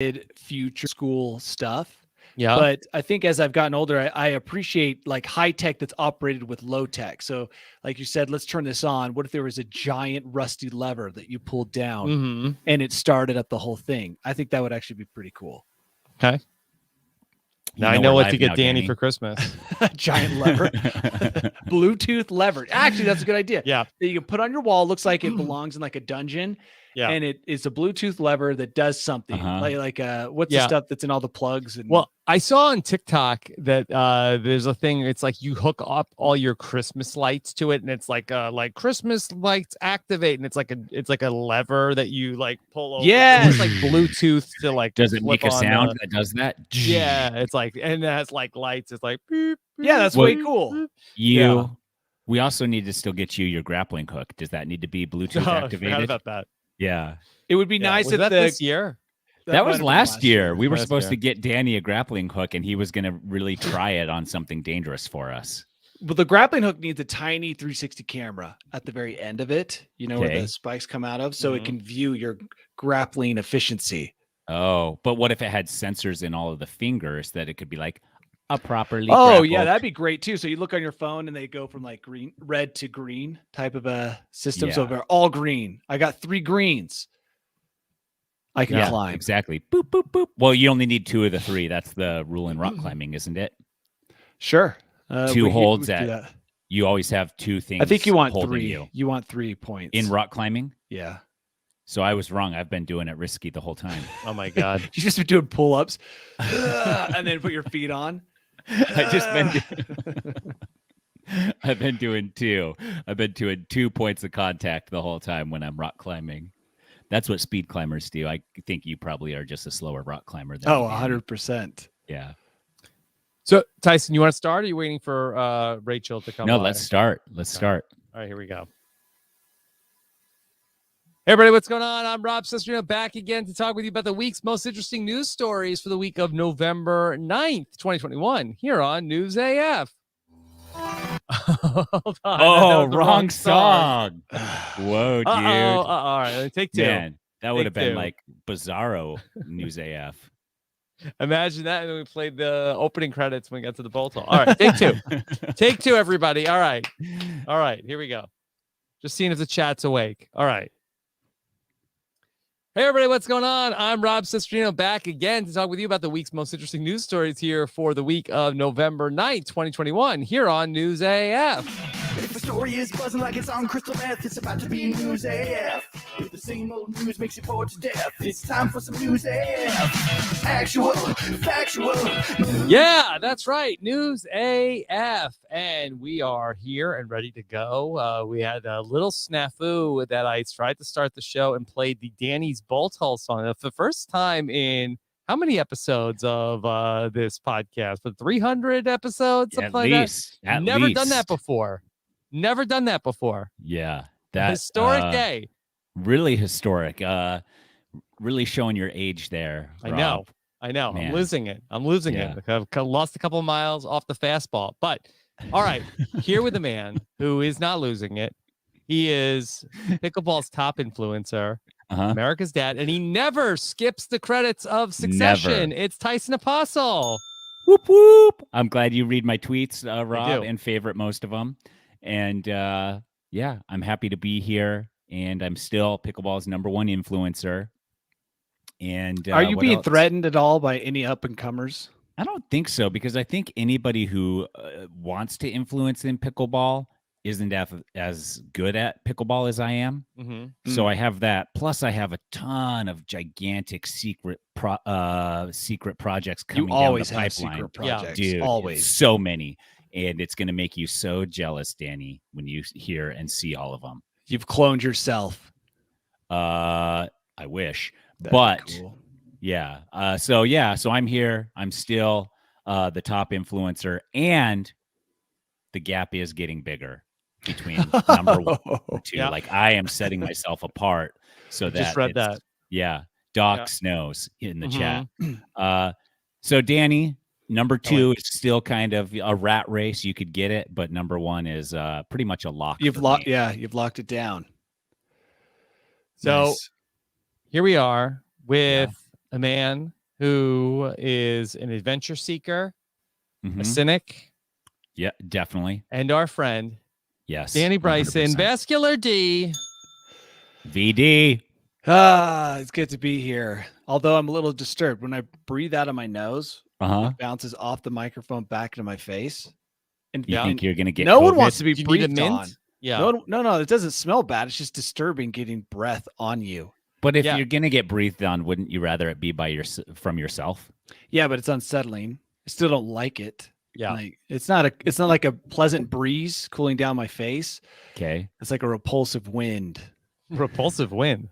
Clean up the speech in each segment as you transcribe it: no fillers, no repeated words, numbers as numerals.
future school stuff. Yeah. But I think as I've gotten older, I appreciate like high tech that's operated with low tech. So like you said, let's turn this on. What if there was a giant rusty lever that you pulled down and it started up the whole thing? I think that would actually be pretty cool. Okay. Now I know what to get Danny for Christmas. Giant lever. Bluetooth lever. Actually, that's a good idea. Yeah. That you can put on your wall. Looks like it belongs in like a dungeon. Yeah. And it's a Bluetooth lever that does something. Like what's the stuff that's in all the plugs? And well, I saw on TikTok that there's a thing. It's like you hook up all your Christmas lights to it, and it's like Christmas lights activate, and it's like a lever that you like pull over. Yeah, it's like Bluetooth to like. Does it make a sound that does that? Yeah, it's like, and it has like lights. It's like beep, beep, yeah, that's way cool. We also need to still get you your grappling hook. Does that need to be Bluetooth activated? I forgot about that. Yeah, it would be nice if this year. That was last year. We were supposed to get Danny a grappling hook, and he was going to really try it on something dangerous for us. Well, the grappling hook needs a tiny 360 camera at the very end of it, where the spikes come out of, so it can view your grappling efficiency. Oh, but what if it had sensors in all of the fingers that it could be like a properly grappled? Yeah, that'd be great too. So you look on your phone and they go from like red to green type of a system. So they're all green. I got 3 greens. I can climb. Exactly. Boop, boop, boop. Well, you only need 2 of the 3. That's the rule in rock climbing, isn't it? Sure. 2 holds at. You always have 2 things. I think you want 3. You want 3 points in rock climbing. Yeah. So I was wrong. I've been doing it risky the whole time. Oh my God! You just been doing pull-ups, and then put your feet on. I've been doing 2. I've been doing 2 points of contact the whole time when I'm rock climbing. That's what speed climbers do. I think you probably are just a slower rock climber than 100%. Yeah. So, Tyson, you want to start, or are you waiting for Rachel to come No, by? let's start. Let's start. All right, here we go. Hey, everybody, what's going on? I'm Rob Sestrino, back again to talk with you about the week's most interesting news stories for the week of November 9th, 2021, here on News AF. Hold on. Oh, wrong song. Whoa, dude. All right, take 2. Man, that would have been like Bizarro News AF. Imagine that, and then we played the opening credits when we got to the bolt hole. All right, take 2. Take 2, everybody. All right, here we go. Just seeing if the chat's awake. All right. Hey, everybody, what's going on? I'm Rob Sestrino, back again to talk with you about the week's most interesting news stories here for the week of November 9th, 2021, here on News AF. If the story is buzzing like it's on crystal meth, it's about to be News AF. If the same old news makes you bored to death, it's time for some News AF. Actual, factual. Yeah, that's right. News AF. And we are here and ready to go. We had a little snafu that I tried to start the show and played the Danny's Bolt Hole song for the first time in how many episodes of this podcast? But 300 episodes? Something like that? Never done that before. Never done that before. Yeah. That historic day. Really historic. Really showing your age there, Rob. I know. Man. I'm losing it. I've lost a couple of miles off the fastball. But all right, here with a man who is not losing it. He is Pickleball's top influencer, America's dad, and he never skips the credits of Succession. Never. It's Tyson Apostle. Whoop, whoop. I'm glad you read my tweets, Rob, and favorite most of them. And I'm happy to be here. And I'm still Pickleball's #1 influencer. And are you being threatened at all by any up-and-comers? I don't think so, because I think anybody who wants to influence in pickleball isn't as good at pickleball as I am. Mm-hmm. So I have that. Plus, I have a ton of gigantic secret projects coming down the pipeline. Secret projects. Dude, always. So many. And it's going to make you so jealous, Danny, when you hear and see all of them. You've cloned yourself. I wish. That'd but be cool. So I'm here. I'm still the top influencer, and the gap is getting bigger between number 1 and 2. Yeah. Like I am setting myself apart so that just read that. Yeah. Doc Snows in the chat. So Danny, number 2 is still kind of a rat race. You could get it, but number 1 is pretty much a lock. You've locked it down. So nice. Here we are with a man who is an adventure seeker, a Mhm. cynic, Yeah, definitely. and our friend, Yes. Danny Bryson, 100%. Vascular D. VD. It's good to be here. Although I'm a little disturbed when I breathe out of my nose, Uh-huh. it bounces off the microphone back into my face. And You think you're gonna get no one COVID? wants to be Do you need a breathed mint? on. Yeah. No, it doesn't smell bad. It's just disturbing getting breath on you. But if Yeah. you're gonna get breathed on, wouldn't you rather it be from yourself? Yeah, but it's unsettling. I still don't like it. Yeah. Like it's not like a pleasant breeze cooling down my face. Okay. It's like a repulsive wind. Repulsive wind.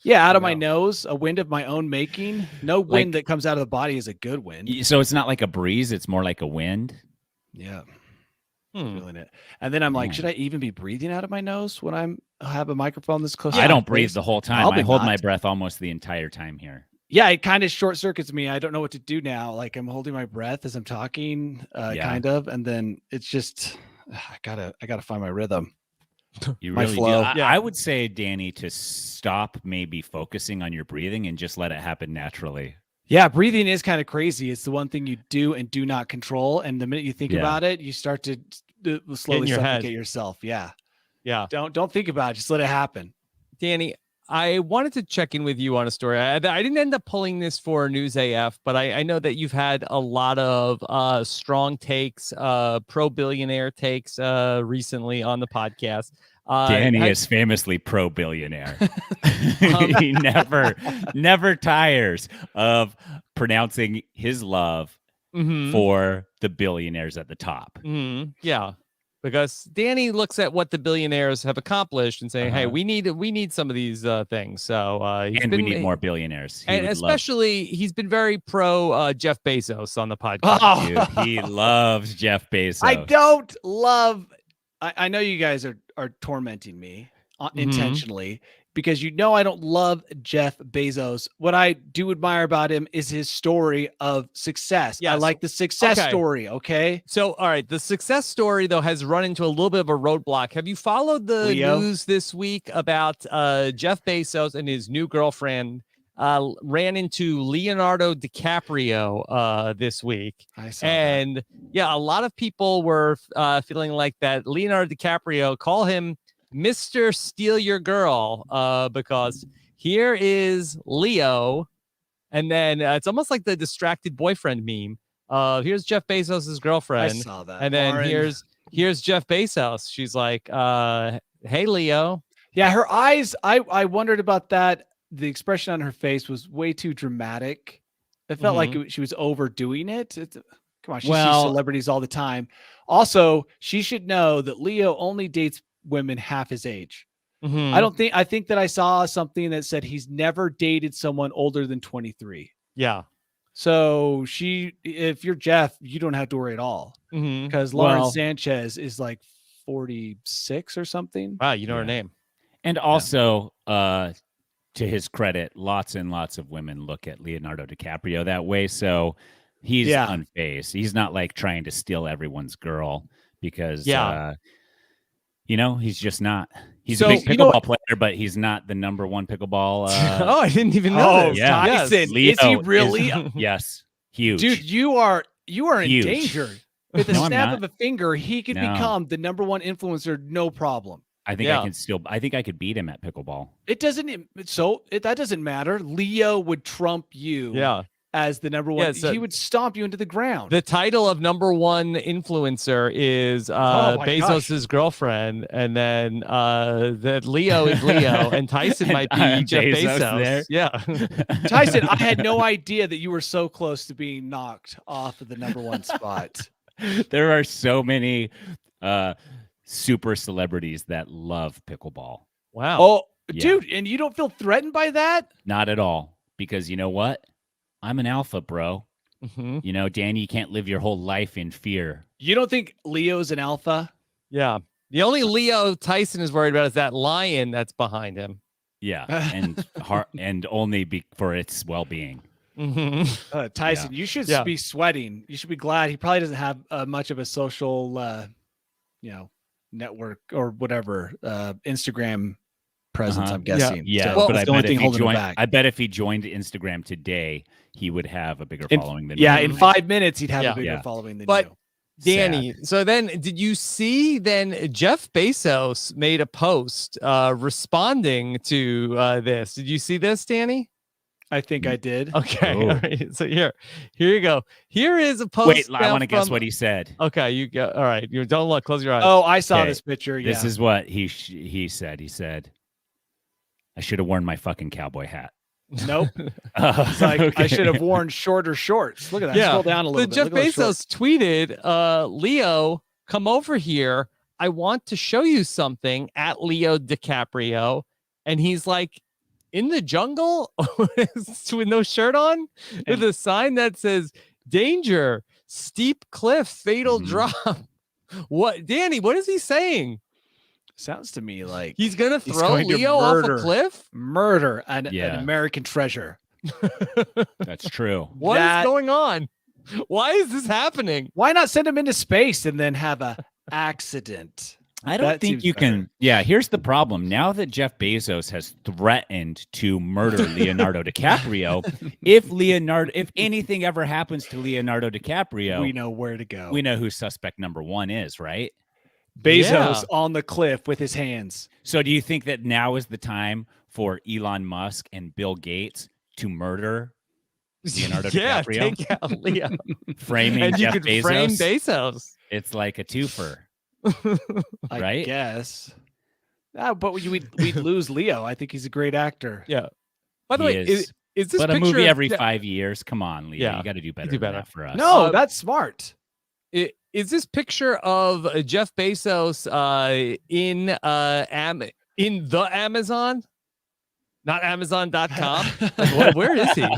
Yeah, out of my Wow. nose, a wind of my own making. No wind that comes out of the body is a good wind. So it's not like a breeze, it's more like a wind. Yeah. Hmm. Feeling it. And then I'm like, Man. should I even be breathing out of my nose when I have a microphone this close? I to don't my breathe face? the whole time. Probably I hold my not. breath almost the entire time here. Yeah, it kind of short circuits me. I don't know what to do now. Like I'm holding my breath as I'm talking, Yeah. kind of, and then it's just I gotta find my rhythm. You My really flow. do. Yeah. I would say, Danny, to stop maybe focusing on your breathing and just let it happen naturally. Yeah, breathing is kind of crazy. It's the one thing you do and do not control. And the minute you think Yeah. about it, you start to slowly your head. suffocate yourself. Yeah. Yeah. Don't think about it. Just let it happen. Danny, I wanted to check in with you on a story. I didn't end up pulling this for News AF, but I know that you've had a lot of strong takes, pro billionaire takes recently on the podcast. Danny is famously pro-billionaire. He never tires of pronouncing his love for the billionaires at the top. Yeah, because Danny looks at what the billionaires have accomplished and saying, "Hey, we need some of these things." So we need more billionaires. And especially, he's been very pro Jeff Bezos on the podcast. Dude, he loves Jeff Bezos. I don't love. I know you guys are tormenting me intentionally because you know I don't love Jeff Bezos. What I do admire about him is his story of success. Yes. I like the success Okay. story. Okay. So, all right, the success story though has run into a little bit of a roadblock. Have you followed the Leo? news this week about Jeff Bezos and his new girlfriend ran into Leonardo DiCaprio this week? I saw And yeah, a lot of people were feeling like that Leonardo DiCaprio, call him Mr. Steal Your Girl, because here is Leo, and then it's almost like the distracted boyfriend meme. Here's Jeff Bezos' girlfriend, I saw that. and then Lauren. here's Jeff Bezos. She's like, "Hey, Leo." Yeah, her eyes. I wondered about that. The expression on her face was way too dramatic. It felt like she was overdoing it. Come on, she sees celebrities all the time. Also, she should know that Leo only dates women half his age. I think that I saw something that said he's never dated someone older than 23. Yeah. So if you're Jeff, you don't have to worry at all because Lauren Sanchez is like 46 or something. Wow, you know her name. And also, to his credit, lots and lots of women look at Leonardo DiCaprio that way. So he's unfazed. He's not like trying to steal everyone's girl because, he's just not. He's a big pickleball player, but he's not the number one pickleball. Oh, I didn't even know this. Yeah. Tyson, Leo is he really? Yes, huge. Dude, you are Huge. in danger. With a No, I'm snap not. of a finger, he could become the number one influencer, no problem. I think I think I could beat him at pickleball. That doesn't matter. Leo would trump you as the number one. He would stomp you into the ground. The title of number one influencer is Bezos's girlfriend, and then that Leo is Leo, and Tyson might be Jeff Bezos. There. Yeah, Tyson, I had no idea that you were so close to being knocked off of the number one spot. There are so many super celebrities that love pickleball. Wow. Oh, dude, and you don't feel threatened by that? Not at all, because you know what? I'm an alpha, bro. You know, Danny, you can't live your whole life in fear. You don't think Leo's an alpha? Yeah. The only Leo Tyson is worried about is that lion that's behind him. Yeah, and only for its well-being. Tyson, you should be sweating. You should be glad he probably doesn't have much of a social, network or whatever, Instagram presence. I'm guessing. Yeah, So but it's I the only bet thing if he holding him joined, back. I bet if he joined Instagram today, he would have a bigger following than Yeah, me. in 5 minutes he'd have Yeah. a bigger Yeah. following than But you. Danny, so then did you see then Jeff Bezos made a post responding to this? Did you see this, Danny? I think I did. Okay. Oh. All right. So here you go. Here is a post. Wait, I now want to guess from- what he said. Okay, you go. All right. You don't look. Close your eyes. Oh, I saw Okay. this picture. Yeah. This is what he said. He said, "I should have worn my fucking cowboy hat." Nope. It's like I Okay. should have worn shorter shorts. Look at that. Yeah. Scroll down a little So bit. Jeff Look at those shorts. Bezos tweeted, Leo, come over here. I want to show you something at Leo DiCaprio. And he's like in the jungle with no shirt on with a sign that says danger, steep cliff, fatal drop. What, Danny, what is he saying? Sounds to me like He's going to he's throw going to Leo off a murder. cliff? Murder an Yeah. American treasure. That's true. What is That- going on? Why is this happening? Why not send him into space and then have a accident? I don't That think seems you better. can. Yeah, here's the problem. Now that Jeff Bezos has threatened to murder Leonardo DiCaprio, if anything ever happens to Leonardo DiCaprio, We know where to go. we know who suspect number one is, right? Bezos on the cliff with his hands. So do you think that now is the time for Elon Musk and Bill Gates to murder Leonardo DiCaprio? Take out Leo. Framing And you Jeff could Bezos? frame Bezos. It's like a twofer. I Right? guess. But we'd lose Leo. I think he's a great actor. Yeah. By the He way, is. is this But a picture movie of every Je- 5 years. Come on, Leo. Yeah, You got to do better. do than better. that for us. No, that's smart. Is this picture of Jeff Bezos in the Amazon? Not Amazon.com? Like, where is he?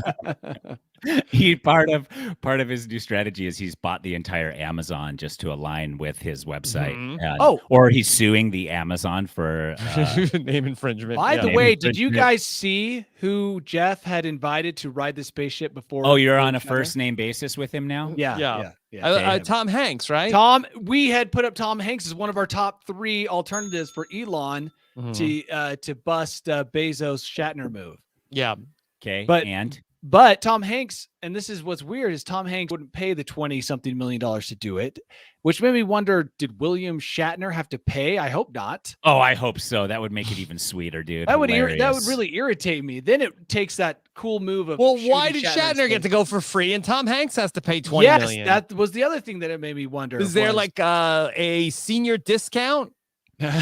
He part of his new strategy is he's bought the entire Amazon just to align with his website. Mhm. Or he's suing the Amazon for Name infringement. By yeah. the Name way, did you infringement. guys see who Jeff had invited to ride the spaceship before? Oh, you're on a Shatner? first name basis with him now? Yeah, Yeah. yeah. Okay. Tom Hanks, right? Tom, we had put up Tom Hanks as one of our top 3 alternatives for Elon Mhm. to bust Bezos Shatner move. Yeah. Okay. But- But Tom Hanks, and this is what's weird, is Tom Hanks wouldn't pay the $20-something million to do it, which made me wonder, did William Shatner have to pay? I hope not. Oh, I hope so. That would make it even sweeter, dude. That would Hilarious. really irritate me. Then it takes that cool move of Well, why shooting did Shatner Shatner in get to space. go for free and Tom Hanks has to pay $20 million? That was the other thing that it made me wonder. Is there was like a senior discount?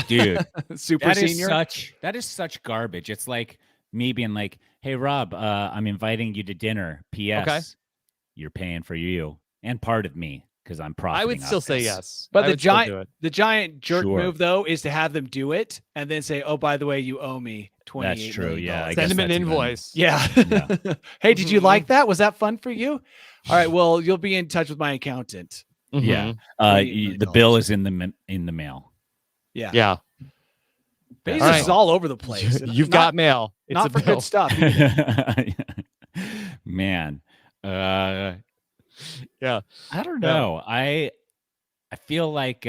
dude. super That is senior? that is such garbage. It's like me being like, "Hey Rob, I'm inviting you to dinner. P.S. Okay. You're paying for you and part of me because I'm profiting." I would off still say this." yes. But I the would still do giant, it. the giant jerk Sure. move though is to have them do it and then say, "Oh, by the way, you owe me $28 That's true. million." Yeah, I Send guess him an that's even- invoice. Yeah. Yeah. Hey, did you Mhm. like that? Was that fun for you? All right. Well, you'll be in touch with my accountant. Yeah. Mhm. $28 million. The bill is in the mail. Yeah. Yeah. Bezos All right. is all over the place. You've got mail. It's not a for bill. good stuff. Man. Yeah. I don't know. I feel like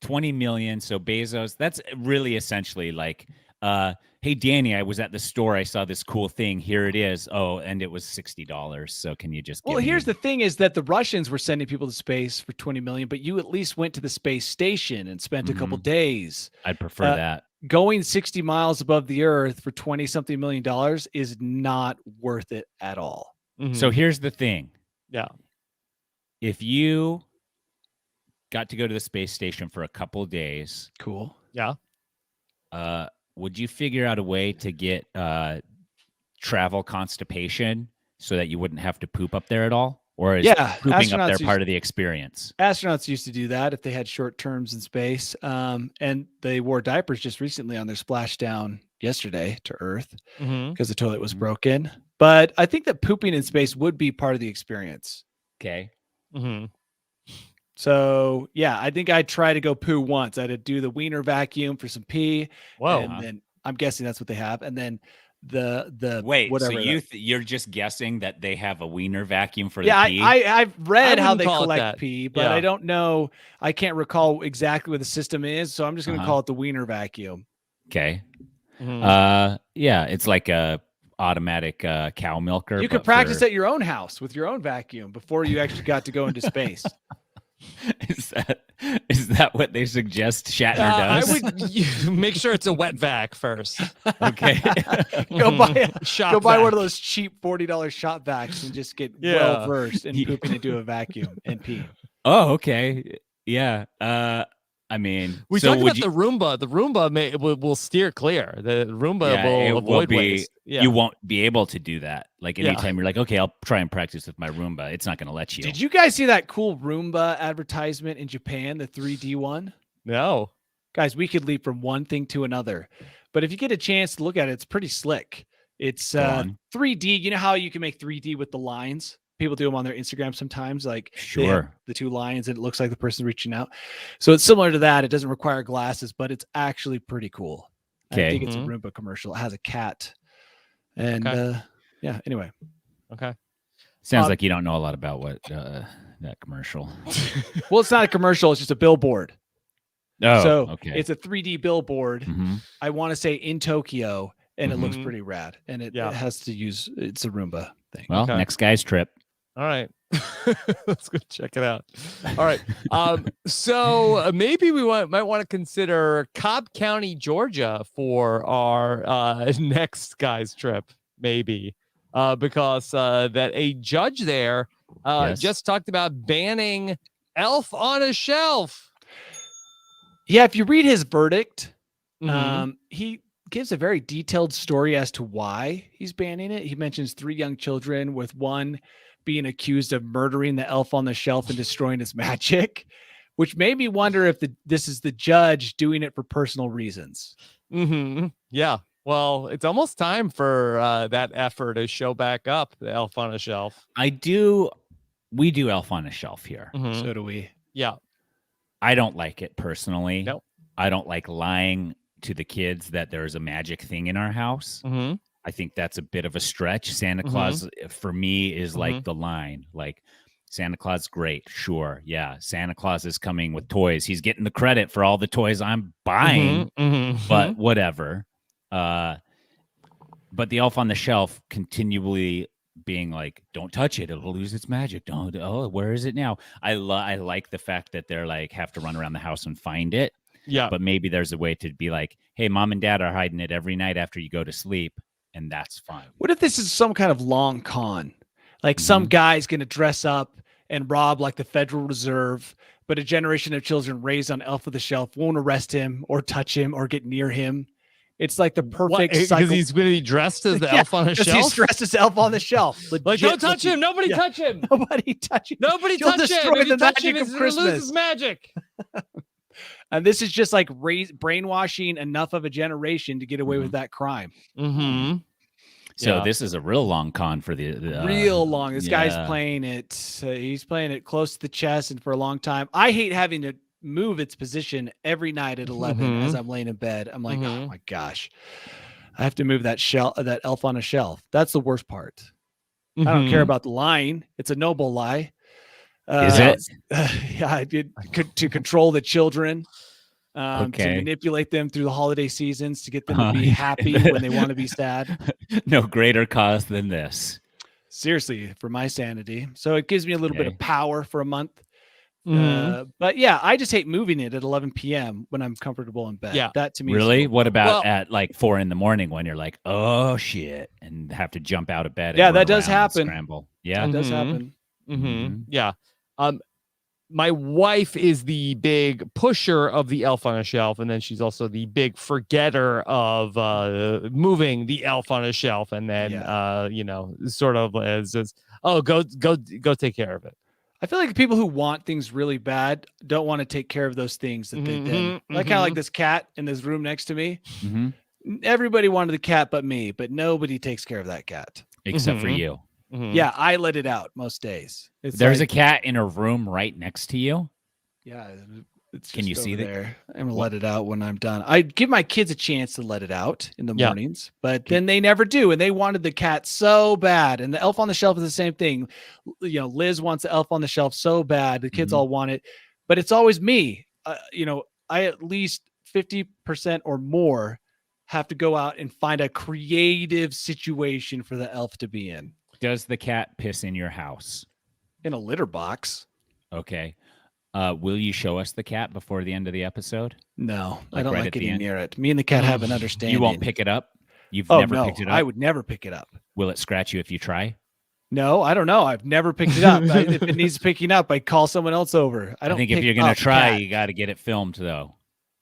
20 million. So Bezos, that's really essentially like, hey Danny, I was at the store. I saw this cool thing. Here it is. Oh, and it was $60. So can you just Well, give here's me... the thing is that the Russians were sending people to space for 20 million, but you at least went to the space station and spent a couple days. I'd prefer that. Going 60 miles above the earth for 20 something million dollars is not worth it at all. So here's the thing. Yeah. If you got to go to the space station for a couple of days, Cool. Yeah. would you figure out a way to get travel constipation so that you wouldn't have to poop up there at all? Or is Yeah, pooping up astronauts there part of the experience? Astronauts used to do that if they had short terms in space. And they wore diapers just recently on their splashdown yesterday to Earth Mhm. because the toilet was broken. But I think that pooping in space would be part of the experience. Okay. Mhm. So yeah, I think I'd try to go poo once. I'd do the wiener vacuum for some pee. Whoa. And then I'm guessing that's what they have. And then the Wait, whatever. so that- you're just guessing that they have a wiener vacuum for yeah, the pee? I've read I how wouldn't they call it collect that. pee, but Yeah. I don't know. I can't recall exactly what the system is, so I'm just going to Uh-huh. call it the wiener vacuum. Okay. Mhm. Yeah, it's like a automatic cow milker. You could practice at your own house with your own vacuum before you actually got to go into space. Is that what they suggest Shatner I does? would make sure it's a wet vac first. Okay. Go buy Shop one vac. of those cheap $40 shop vacs and just get Yeah. well versed in pooping into a vacuum and peeing. Oh, okay. Yeah. I mean, We so talked would about the Roomba. The Roomba will steer clear. The Roomba Yeah, it will will avoid be- waste. Yeah. You won't be able to do that. Like Yeah. anytime you're like, okay, I'll try and practice with my Roomba. It's not going to let you. Did you guys see that cool Roomba advertisement in Japan, the 3D one? No. Guys, we could leap from one thing to another. But if you get a chance to look at it, it's pretty slick. It's Go on. 3D. You know how you can make 3D with the lines? People do them on their Instagram sometimes. Like they have Sure. the two lines and it looks like the person's reaching out. So it's similar to that. It doesn't require glasses, but it's actually pretty cool. I Okay. think it's a Mhm. Roomba commercial. It has a cat. And Okay. yeah, anyway. Okay. Sounds like you don't know a lot about what that commercial. Well, it's not a commercial. It's just a billboard. Oh, So okay. it's a 3D billboard. Mhm. I want to say in Tokyo, and it looks Mhm. pretty rad. And it Yeah. has to use, it's a Roomba thing. Well, Okay. next guy's trip. All right. Let's go check it out. All right. So maybe we might want to consider Cobb County, Georgia for our next guy's trip, maybe. Because that a judge there Yes. just talked about banning Elf on a Shelf. Yeah, if you read his verdict, Mhm. he gives a very detailed story as to why he's banning it. He mentions 3 young children, with one being accused of murdering the elf on the shelf and destroying his magic, which made me wonder if this is the judge doing it for personal reasons. Mhm. Yeah. Well, it's almost time for that effort to show back up the Elf on a Shelf. We do Elf on a Shelf here. Mhm. So do we. Yeah. I don't like it personally. Nope. I don't like lying to the kids that there's a magic thing in our house. Mm-hmm. I think that's a bit of a stretch. Santa Mhm. Claus, for me, is Mhm. like the line. Like, Santa Claus, great, sure, yeah. Santa Claus is coming with toys. He's getting the credit for all the toys I'm buying, but whatever. But the Elf on the Shelf continually being like, don't touch it, it'll lose its magic. Don't. Oh, where is it now? I like the fact that they're like have to run around the house and find it. Yeah. But maybe there's a way to be like, hey, mom and dad are hiding it every night after you go to sleep, and that's fine. What if this is some kind of long con? Like some guy's going to dress up and rob like the Federal Reserve, but a generation of children raised on Elf of the Shelf won't arrest him or touch him or get near him. It's like the perfect Because cycle. he's going to be dressed as the Yeah, Elf on a 'cause Shelf. He's dressed as Elf on the Shelf. Like, Legit don't touch looking- him. Nobody Yeah. touch him. Nobody touch him. Nobody You'll touch him. destroy If you the touch him, magic of he's going to lose Christmas. his magic. And this is just like brainwashing enough of a generation to get away with that crime. Mm-hmm. So Yeah. this is a real long con for the Real long. This guy's yeah. playing it. He's playing it close to the chest and for a long time. I hate having to move its position every night at 11 as I'm laying in bed. I'm like, oh my gosh, I have to move that elf on a shelf. That's the worst part. I don't care about the lying. It's a noble lie. Is it? Yeah, I did to control the children, to Okay. manipulate them through the holiday seasons, to get them to be happy when they want to be sad. No greater cause than this. Seriously, for my sanity. So it gives me a little bit of Okay. power for a month. But yeah, I just hate moving it at 11 p.m. when I'm comfortable in bed. Yeah. That to me is Really? What about Well- at like 4 a.m. when you're like, oh shit, and have to jump out of bed? And Yeah, run that does around and happen. Scramble. Yeah. That does Mhm. happen. Mm-hmm. Yeah. My wife is the big pusher of the Elf on a Shelf, and then she's also the big forgetter of moving the Elf on a Shelf, and then sort of as oh, go take care of it. I feel like people who want things really bad don't want to take care of those things that they then like kind of like this cat in this room next to me. Mhm. Everybody wanted the cat but me, but nobody takes care of that cat. Except for Mhm. you. Yeah, I let it out most days. It's There's like, a cat in a room right next to you. yeah. It's Can you just see over the- there? I'm gonna let it out when I'm done. I give my kids a chance to let it out in the Yeah. mornings, but then they never do, and they wanted the cat so bad. And the Elf on the Shelf is the same thing. You know, Liz wants the Elf on the Shelf so bad. The kids Mhm. all want it, but it's always me. I at least 50% or more have to go out and find a creative situation for the elf to be in. Does the cat piss in your house? In a litter box. Okay. Will you show us the cat before the end of the episode? No, Like I don't right like at the getting end? near it. Me and the cat have an understanding. You won't pick it up? You've Oh, never no, picked it up? I would never pick it up. Will it scratch you if you try? No, I don't know. I've never picked it up. If it needs picking up, I call someone else over. I think if pick you're going up to try, cat. you got to get it filmed, though.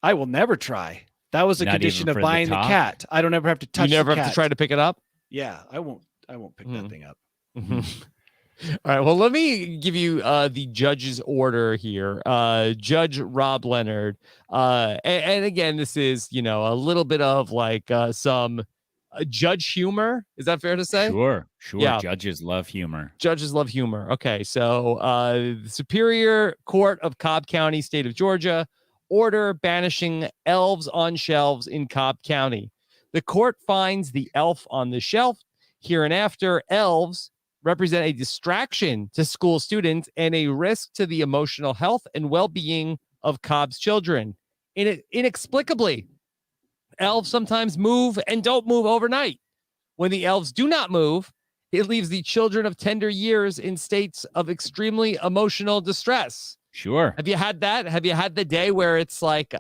I will never try. That was a Not condition even of for the buying the talk? cat. I don't ever have to touch You never the have cat. to try to pick it up? Yeah, I won't pick that thing up. All right. Well, let me give you the judge's order here. Judge Rob Leonard. And again, this is, a little bit of like some judge humor. Is that fair to say? Sure. Yeah. Judges love humor. Judges love humor. Okay. So the Superior Court of Cobb County, state of Georgia, order banishing elves on shelves in Cobb County. The court finds the elf on the shelf. Hereinafter, elves represent a distraction to school students and a risk to the emotional health and well-being of Cobb's children. Inexplicably, elves sometimes move and don't move overnight. When the elves do not move, it leaves the children of tender years in states of extremely emotional distress. Sure. Have you had that? Have you had the day where it's like,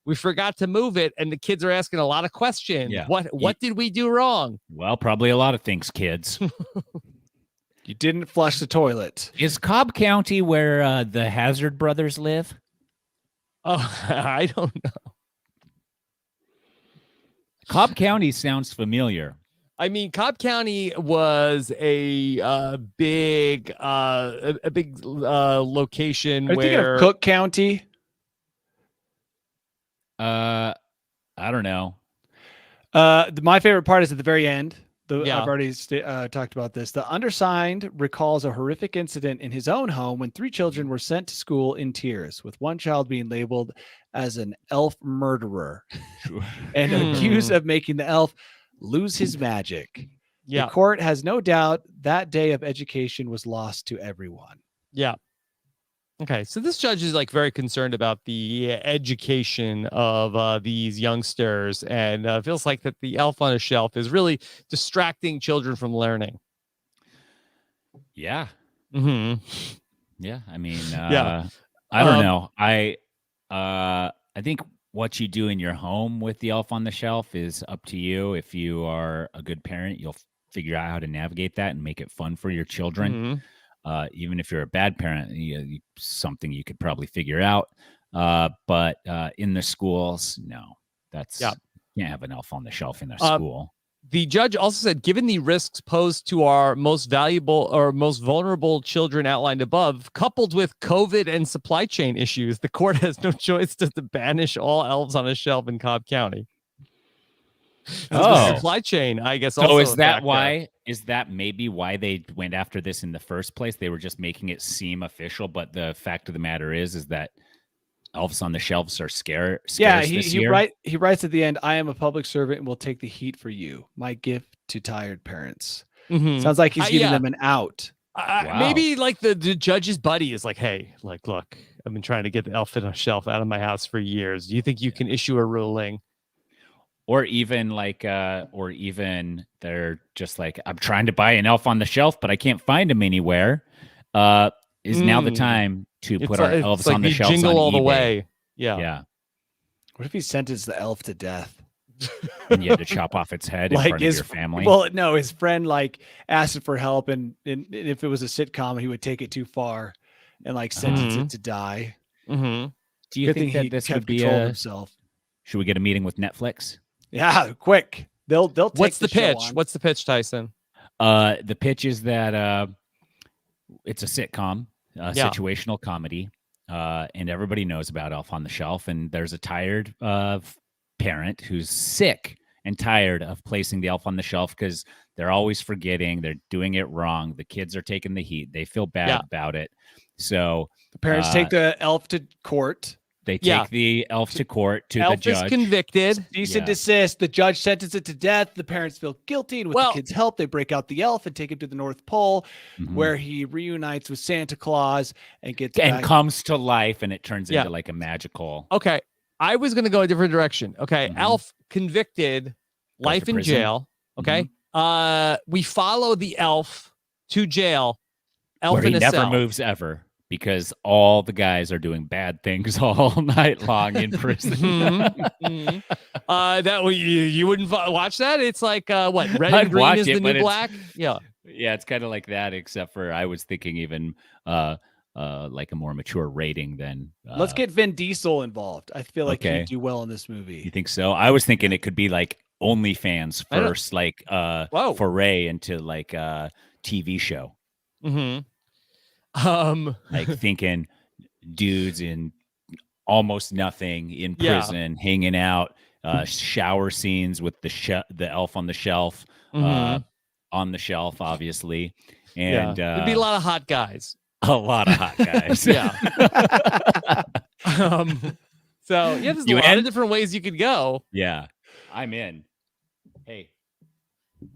we forgot to move it, and the kids are asking a lot of questions. Yeah. What did we do wrong? Well, probably a lot of things, kids. You didn't flush the toilet. Is Cobb County where the Hazard brothers live? Oh, I don't know. Cobb County sounds familiar. I mean, Cobb County was a big location Are you thinking where of Cook County? I don't know. My favorite part is at the very end. Yeah. I've already talked about this. The undersigned recalls a horrific incident in his own home when 3 children were sent to school in tears, with one child being labeled as an elf murderer and accused of making the elf lose his magic. Yeah. The court has no doubt that day of education was lost to everyone. Yeah. Okay, so this judge is like very concerned about the education of these youngsters, and feels like that the elf on a shelf is really distracting children from learning. Yeah. Mm-hmm. Yeah. I mean, Yeah. I don't know. I think what you do in your home with the elf on the shelf is up to you. If you are a good parent, you'll figure out how to navigate that and make it fun for your children. Mm-hmm. Even if you're a bad parent, something you could probably figure out. But in the schools, no, you can't have an elf on the shelf in a school. The judge also said, given the risks posed to our most valuable or most vulnerable children outlined above, coupled with COVID and supply chain issues, the court has no choice to banish all elves on a shelf in Cobb County. Supply chain, I guess. So is that why? Is that maybe why they went after this in the first place? They were just making it seem official, but the fact of the matter is that elves on the shelves are scarce. Yeah, he writes at the end, "I am a public servant and will take the heat for you. My gift to tired parents." Mm-hmm. Sounds like he's giving them an out. Wow. Maybe like the judge's buddy is like, hey, like, look, I've been trying to get the elf on a shelf out of my house for years. Do you think you can issue a ruling? Or even they're just like, I'm trying to buy an elf on the shelf, but I can't find him anywhere. Is now the time to put our elves on the shelves jingle on all eBay. the way. Yeah. Yeah. What if he sentenced the elf to death? And you had to chop off its head in front of your family. Well, no, his friend asked him for help, and if it was a sitcom, he would take it too far and sentence it to die. Mm-hmm. Do you think that this would be himself? Should we get a meeting with Netflix? Yeah, quick. They'll take What's the show pitch? on. What's the pitch, Tyson? The pitch is that it's a sitcom, situational comedy, and everybody knows about Elf on the Shelf. And there's a tired parent who's sick and tired of placing the elf on the shelf because they're always forgetting. They're doing it wrong. The kids are taking the heat. They feel bad about it. So the parents take the elf to court. They take the elf to court to elf the judge. Is convicted. Cease and desist. The judge sentences it to death. The parents feel guilty, and with the kids' help, they break out the elf and take him to the North Pole, where he reunites with Santa Claus and comes to life, and it turns into like a magical. Okay, I was going to go a different direction. Okay. Elf convicted, life in prison. jail. Okay. We follow the elf to jail. Elf where he in a never cell. moves ever because all the guys are doing bad things all night long in prison. That you wouldn't watch that? It's like what? Red I'd and green watch is it, the but new it's- black. Yeah. Yeah, it's kind of like that, except for I was thinking even like a more mature rating than. Let's get Vin Diesel involved. I feel like Okay. he'd do well in this You movie. think so? I was thinking it could be like OnlyFans first, like foray into like a TV show. Like thinking dudes in almost nothing in prison, hanging out, shower scenes with the elf on the shelf, on the shelf, obviously, and there'd be a lot of hot guys. A lot of hot guys. Yeah. So yeah, there's a lot of different ways you could go. Yeah, I'm in. Hey.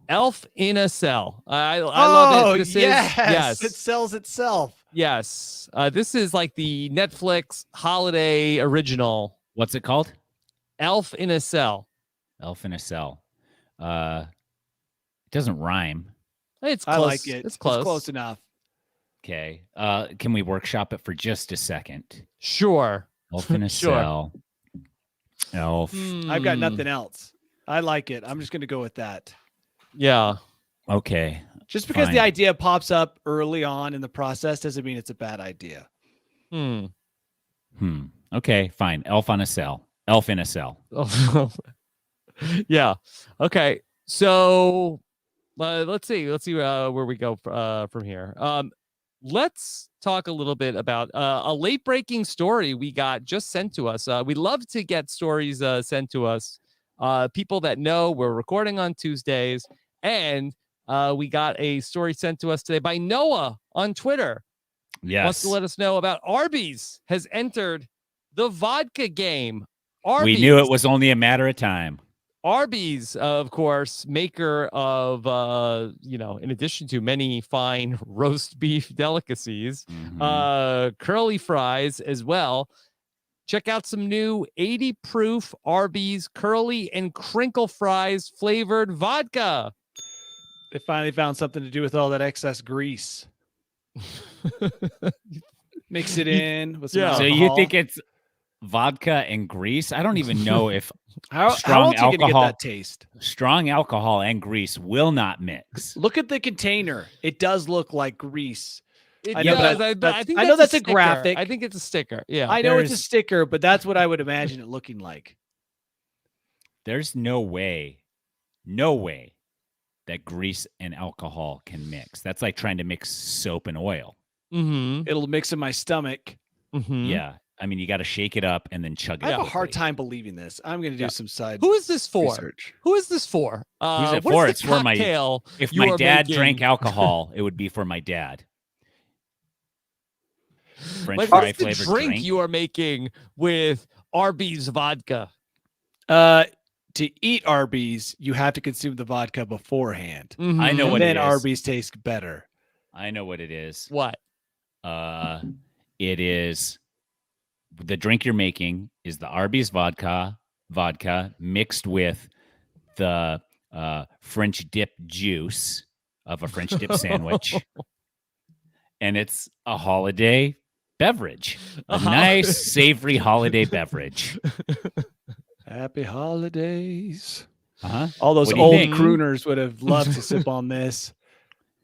Elf in a Cell. I love it. This yes, it sells itself. Yes. This is like the Netflix holiday original. What's it called? Elf in a Cell. Elf in a Cell. It doesn't rhyme. It's close. I like it. It's close. It's close enough. Okay. Can we workshop it for just a second? Sure. Elf in a Cell. Elf. I've got nothing else. I like it. I'm just going to go with that. Yeah. Okay. Just because the idea pops up early on in the process doesn't mean it's a bad idea. Okay, fine. Elf on a Cell. Elf in a Cell. Yeah. Okay. So let's see where we go from here. Let's talk a little bit about a late breaking story we got just sent to us. We love to get stories sent to us. People that know we're recording on Tuesdays, and we got a story sent to us today by Noah on Twitter. Yes. Wants to let us know about Arby's has entered the vodka game. Arby's, we knew it was only a matter of time. Arby's, of course, maker of, in addition to many fine roast beef delicacies, curly fries as well. Check out some new 80 proof Arby's curly and crinkle fries flavored vodka. They finally found something to do with all that excess grease. Mix it in with some So alcohol. you think it's vodka and grease? I don't even know if how strong else are you gonna alcohol, get that taste? strong alcohol and grease will not mix. Look at the container. It does look like grease. I know, does. but I think I know that's a sticker. graphic. I think it's a sticker. Yeah. I know it's a sticker, but that's what I would imagine it looking like. There's no way that grease and alcohol can mix. That's like trying to mix soap and oil. It'll mix in my stomach. Yeah. I mean, you got to shake it up and then chug it. I have a quickly. hard time believing this. I'm going to do some side. Who is this for? research. Who is this for? Who's it what for? is It's the for my. cocktail If you my are dad making? drank alcohol, it would be for my dad. French Like, fry what is the flavored drink you are making with Arby's vodka? To eat Arby's, you have to consume the vodka beforehand. I know And what then it is. Arby's tastes better. I know what it is. What? It is the drink you're making is the Arby's vodka mixed with the French dip juice of a French dip sandwich. And it's a holiday beverage, a nice savory holiday beverage. Happy holidays. Uh-huh. All those What do you old think? crooners would have loved to sip on this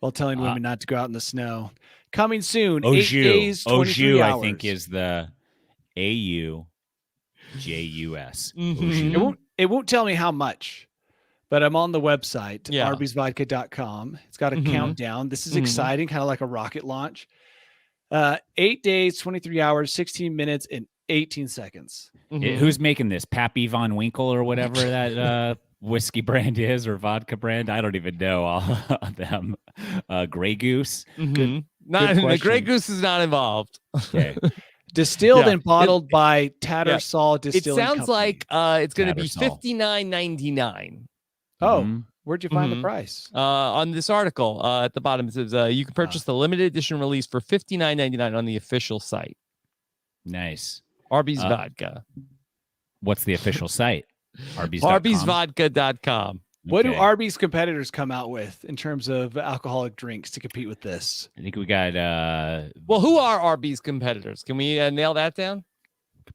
while telling women not to go out in the snow. Coming soon. Au 8 jus. days, Au 23 jus, hours. I think, is the AUJUS. It won't tell me how much, but I'm on the website, Yeah. arbysvodka.com. It's got a countdown. This is exciting, kind of like a rocket launch. 8 days, 23 hours, 16 minutes, and 18 seconds. Who's making this? Pappy Von Winkle or whatever that whiskey brand is or vodka brand? I don't even know all of them. Grey Goose. The question. Grey Goose is not involved. Okay. Distilled Yeah. and bottled by Tattersall It Distilling sounds Company. like it's going to be Tattersall. $59.99. Oh, where'd you find the price? On this article at the bottom, it says you can purchase the limited edition release for $59.99 on the official site. Nice. Arby's vodka. What's the official site? Arby's.com? Arby'sVodka.com. What do Okay. Arby's competitors come out with in terms of alcoholic drinks to compete with this? I think we got Well, who are Arby's competitors? Can we nail that down?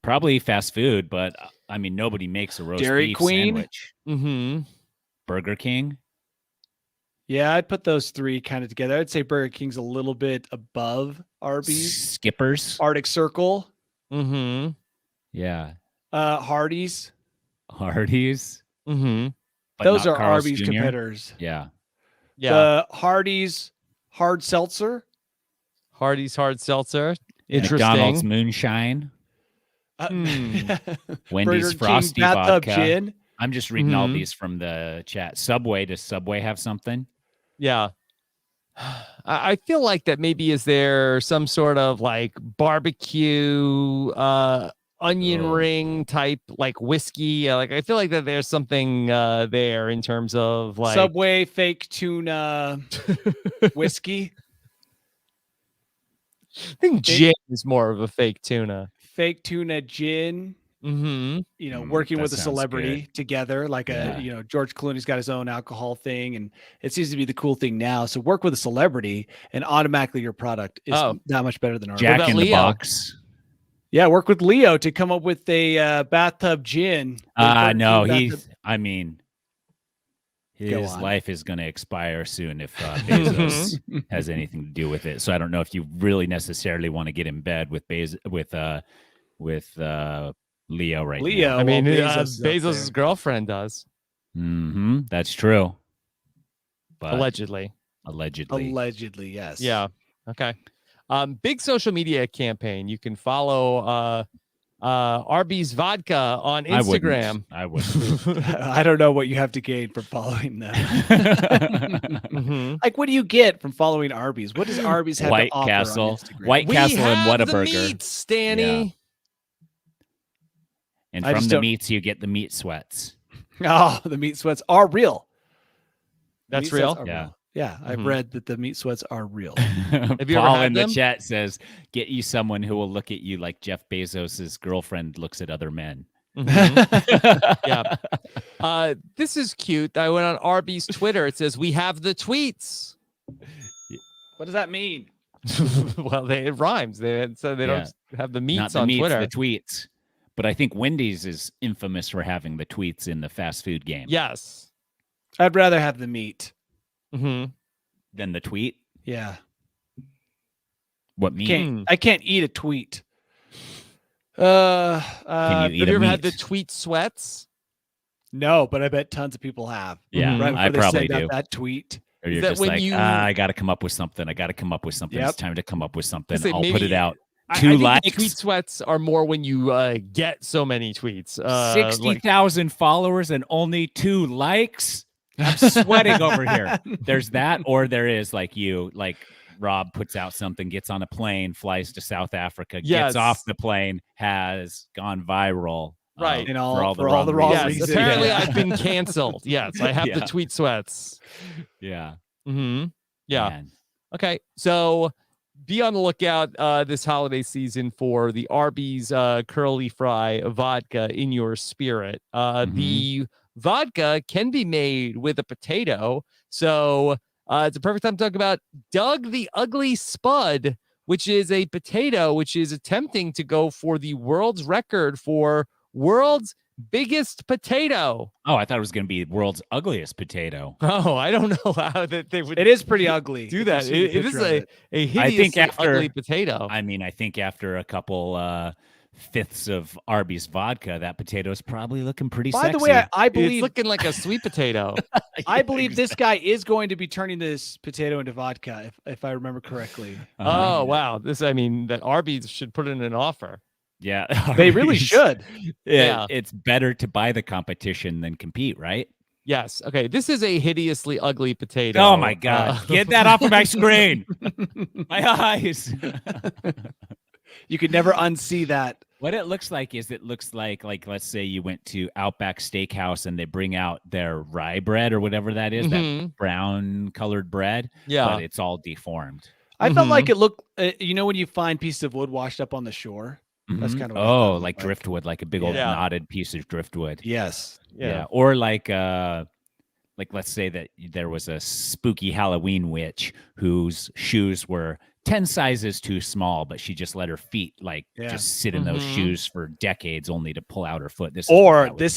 probably fast food, but I mean, nobody makes a roast Dairy beef Queen? sandwich. Mm-hmm. Burger King. Yeah, I'd put those three kind of together. I'd say Burger King's a little bit above Arby's. Skippers. Arctic Circle, Mm-hmm. Yeah. Hardee's. Hardee's. Mm-hmm. But Those not are Carl's Arby's Jr. competitors. Yeah. Yeah. The Hardee's hard seltzer. Hardy's hard seltzer. McDonald's Interesting. moonshine. Wendy's Burger King frosty bathtub vodka. gin. I'm just reading all Mhm. these from the chat. Subway. Does Subway have something? Yeah. I feel like that maybe is there some sort of like barbecue onion Oh. ring type like whiskey. Like I feel like that there's something there in terms of like Subway fake tuna whiskey. I think gin is more of a fake tuna. Fake tuna gin. Mm-hmm. You know, working that with a sounds celebrity together, like Yeah. George Clooney's got his own alcohol thing, and it seems to be the cool thing now. So work with a celebrity, and automatically your product is that much better than ours. Jack about in the Leo? Box. Yeah, work with Leo to come up with a bathtub gin. No, Bathtub- I mean, Go his on. life is going to expire soon if Bezos has anything to do with it. So I don't know if you really necessarily want to get in bed with Leo right Leo. now. I mean, well, Bezos is up Bezos' there. girlfriend does Mm-hmm. That's true. But allegedly. Allegedly, yes. Yeah. Okay. Big social media campaign. You can follow Arby's Vodka on Instagram. I wouldn't. I don't know what you have to gain from following them. Mhm. Like, what do you get from following Arby's? What does Arby's have White to offer Castle. on Instagram? White We Castle and have the Whataburger. meats, Danny. And I from just the don't- meats, you get the meat sweats. Oh, the meat sweats are real. The That's meat real? sweats are Yeah. Yeah, I've Mhm. read that the meat sweats are real. Have you ever Paul had in the them? chat says, "Get you someone who will look at you like Jeff Bezos' girlfriend looks at other men." Mhm. Yeah. This is cute. I went on Arby's Twitter. It says, "We have the tweets." What does that mean? Well, it rhymes. So they don't have the meats Not the on meats, Twitter. the tweets. But I think Wendy's is infamous for having the tweets in the fast food game. Yes. I'd rather have the meat. Mm-hmm. Than the tweet. Yeah. What meat? I can't eat a tweet. Can you Have eat you a ever meat? had the tweet sweats? No, but I bet tons of people have. Yeah, Right I before they probably send out do. that tweet. Or Is you're that just when like, you- I got to come up with something. I got to come up with something. Yep. It's time to come up with something. Say I'll put maybe- it out. I 2 think the likes. tweet sweats are more when you get so many tweets. 60,000 followers and only 2 likes. I'm sweating over here. There's that, or there is like Rob puts out something, gets on a plane, flies to South Africa, Yes. gets off the plane, has gone viral. Right. And for all for all the wrong wrong Yes, reasons. apparently Yeah. I've been canceled. Yes, I have the Yeah. tweet sweats. Yeah. Mm-hmm. Yeah. Man. Okay, so be on the lookout this holiday season for the Arby's Curly Fry vodka in your spirit. The vodka can be made with a potato, so it's a perfect time to talk about Doug the Ugly Spud, which is a potato which is attempting to go for the world's record for world's biggest potato. Oh, I thought it was going to be world's ugliest potato. Oh, I don't know how that they would It is pretty ugly. do if that. you see the It is picture of it. a I hideously think after- ugly potato. I mean, I think after a couple fifths of Arby's vodka, that potato is probably looking pretty By sexy. the way, I It's believe looking like a sweet potato. I believe this guy is going to be turning this potato into vodka, if I remember correctly. Oh wow! That Arby's should put in an offer. Yeah. They really should. Yeah. It's better to buy the competition than compete, right? Yes. Okay. This is a hideously ugly potato. Oh my God. Get that off of my screen. My eyes. You could never unsee that. What it looks like is like let's say you went to Outback Steakhouse and they bring out their rye bread or whatever that is, that Mhm. brown colored bread, Yeah. but it's all deformed. I felt like it looked, when you find pieces of wood washed up on the shore, That's Mhm. kind of what I thought it Oh, looked like driftwood, like a big old Yeah. knotted piece of driftwood. Yes. Yeah. Or like let's say that there was a spooky Halloween witch whose shoes were 10 sizes too small, but she just let her feet just sit in those shoes for decades only to pull out her foot. This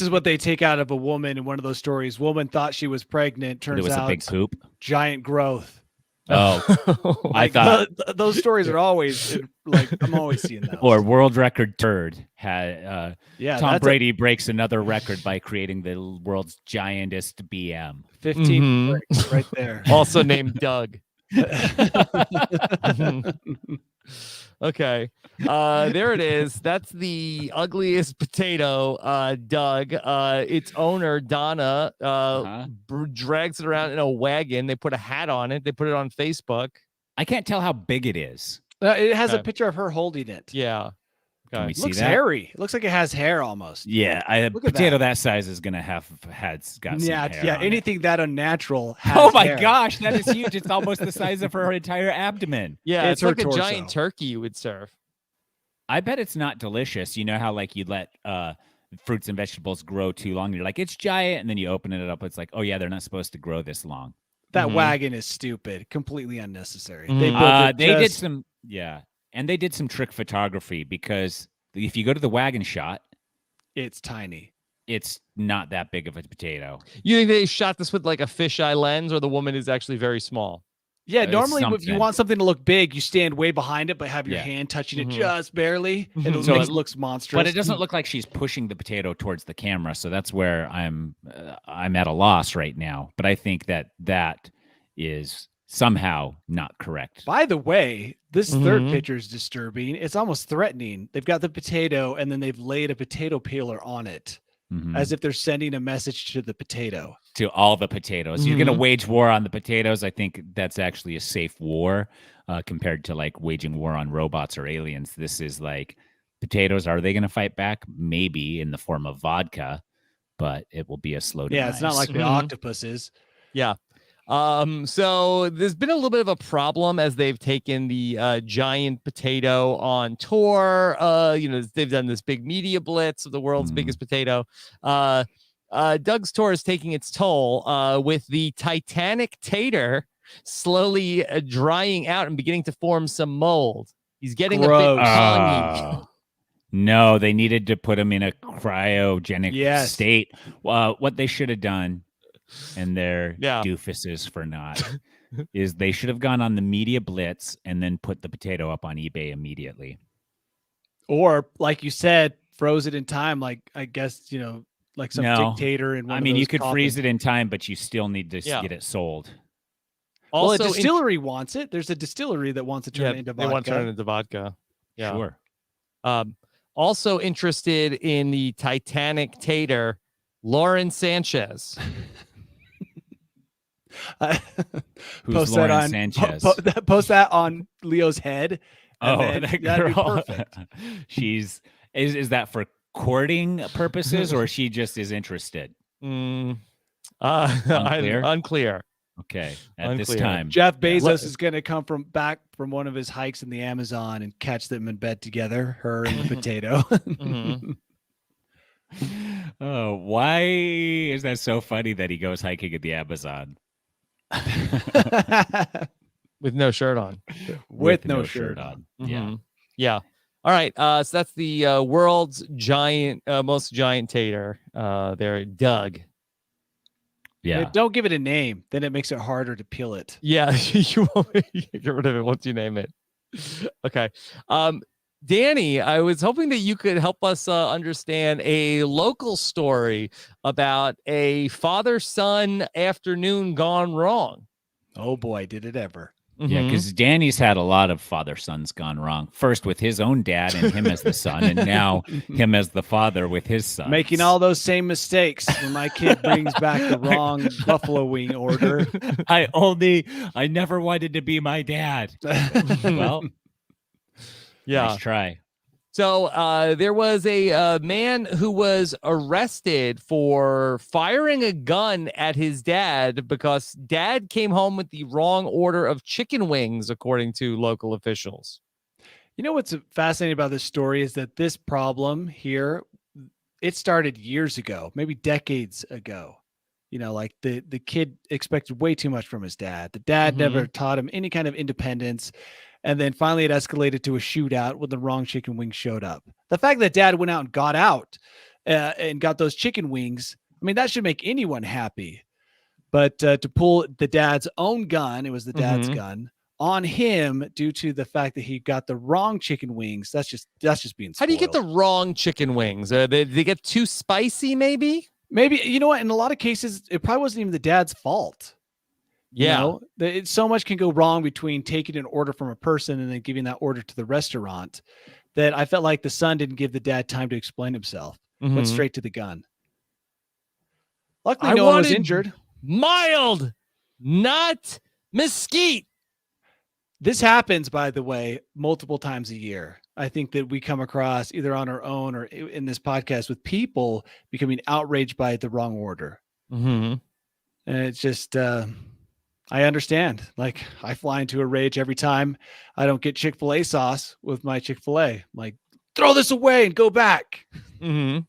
is what they take out of a woman in one of those stories. Woman thought she was pregnant. Turns it was out a big poop. Giant growth. Oh, I Like, thought those stories are always like, I'm always seeing those. or world record turd had Yeah, Tom that's Brady breaks another record by creating the world's giantest BM. 15 bricks right there. Also named Doug. Okay. There it is. That's the ugliest potato, Doug. Its owner, Donna, drags it around in a wagon. They put a hat on it. They put it on Facebook. I can't tell how big it is. It has a picture of her holding it. Yeah. Can we It see looks that? hairy. It looks like it has hair almost. Yeah, a Look at potato that size is gonna got some hair on it. Anything that unnatural has Oh my hair. gosh, that is huge. It's almost the size of her entire abdomen. Yeah, It's it's like her a torso. giant turkey you would serve. I bet it's not delicious. You know how like you let fruits and vegetables grow too long. You're like, it's giant, and then you open it up. It's like, oh yeah, they're not supposed to grow this long. That wagon is stupid, completely unnecessary. Mhm. They built it They did just- some and they did some trick photography because if you go to the wagon shot, It's tiny. it's not that big of a potato. You think they shot this with like a fisheye lens, or the woman is actually very small? Yeah, It's normally if you something. want something to look big, you stand way behind it, but have your Yeah. hand touching it Mhm. just barely. And it So makes it- it looks monstrous. But it doesn't look like she's pushing the potato towards the camera, so that's where I'm at a loss right now. But I think that is somehow not correct. By the way, this third Mhm. picture is disturbing. It's almost threatening. They've got the potato and then they've laid a potato peeler on it Mhm. as if they're sending a message to the potato. To all the potatoes. You're going to wage war on the potatoes. I think that's actually a safe war compared to like waging war on robots or aliens. This is like potatoes. Are they going to fight back? Maybe in the form of vodka, but it will be a slow demise. Yeah, it's not like the octopuses. Yeah. So there's been a little bit of a problem as they've taken the giant potato on tour. They've done this big media blitz of the world's biggest potato. Doug's tour is taking its toll with the Titanic tater slowly drying out and beginning to form some mold. He's getting a bit coggy. No, they needed to put him in a cryogenic state. What they should have done, and their doofuses for not, is they should have gone on the media blitz and then put the potato up on eBay immediately. Or, like you said, froze it in time, like I guess, like some dictator in one I of mean, those you could coffins. freeze it in time, but you still need to get it sold. Well, Also, a distillery wants it. There's a distillery that wants to turn it into vodka. They want to turn it into vodka. Yeah. Sure. Also interested in the Titanic tater, Lauren Sanchez. Who's Lauren Sanchez? Post that on Leo's head. That that'd girl. be perfect. Is that for courting purposes, or she just is interested? Unclear. Okay, at this time, Jeff Bezos is going to come back from one of his hikes in the Amazon and catch them in bed together, her and the potato. Oh, why is that so funny that he goes hiking in the Amazon with no shirt on? With no shirt on. Yeah. All right. So that's the world's most giant tater. There, Doug. Yeah. Don't give it a name. Then it makes it harder to peel it. Yeah. You won't get rid of it once you name it. Okay. Danny, I was hoping that you could help us understand a local story about a father-son afternoon gone wrong. Oh boy, did it ever. Yeah, because Danny's had a lot of father-sons gone wrong. First with his own dad and him as the son, and now him as the father with his son. Making all those same mistakes when my kid brings back the wrong buffalo wing order. I never wanted to be my dad. Well, yeah. Nice try. So there was a man who was arrested for firing a gun at his dad because dad came home with the wrong order of chicken wings, according to local officials. You know what's fascinating about this story is that this problem here, it started years ago, maybe decades ago. You know, like the kid expected way too much from his dad. The dad never taught him any kind of independence. And then finally it escalated to a shootout when the wrong chicken wings showed up. The fact that dad went out and got and got those chicken wings, I mean, that should make anyone happy. But to pull the dad's own gun, it was the dad's gun, on him due to the fact that he got the wrong chicken wings, that's just being spoiled. How do you get the wrong chicken wings? They get too spicy, maybe? Maybe, you know what? In a lot of cases, it probably wasn't even the dad's fault. Yeah. You know, so much can go wrong between taking an order from a person and then giving that order to the restaurant that I felt like the son didn't give the dad time to explain himself. Went straight to the gun. Luckily, no one was injured. Mild, not mesquite. This happens, by the way, multiple times a year. I think that we come across either on our own or in this podcast with people becoming outraged by the wrong order. And it's just, I understand. Like, I fly into a rage every time I don't get Chick-fil-A sauce with my Chick-fil-A. I'm like, throw this away and go back. And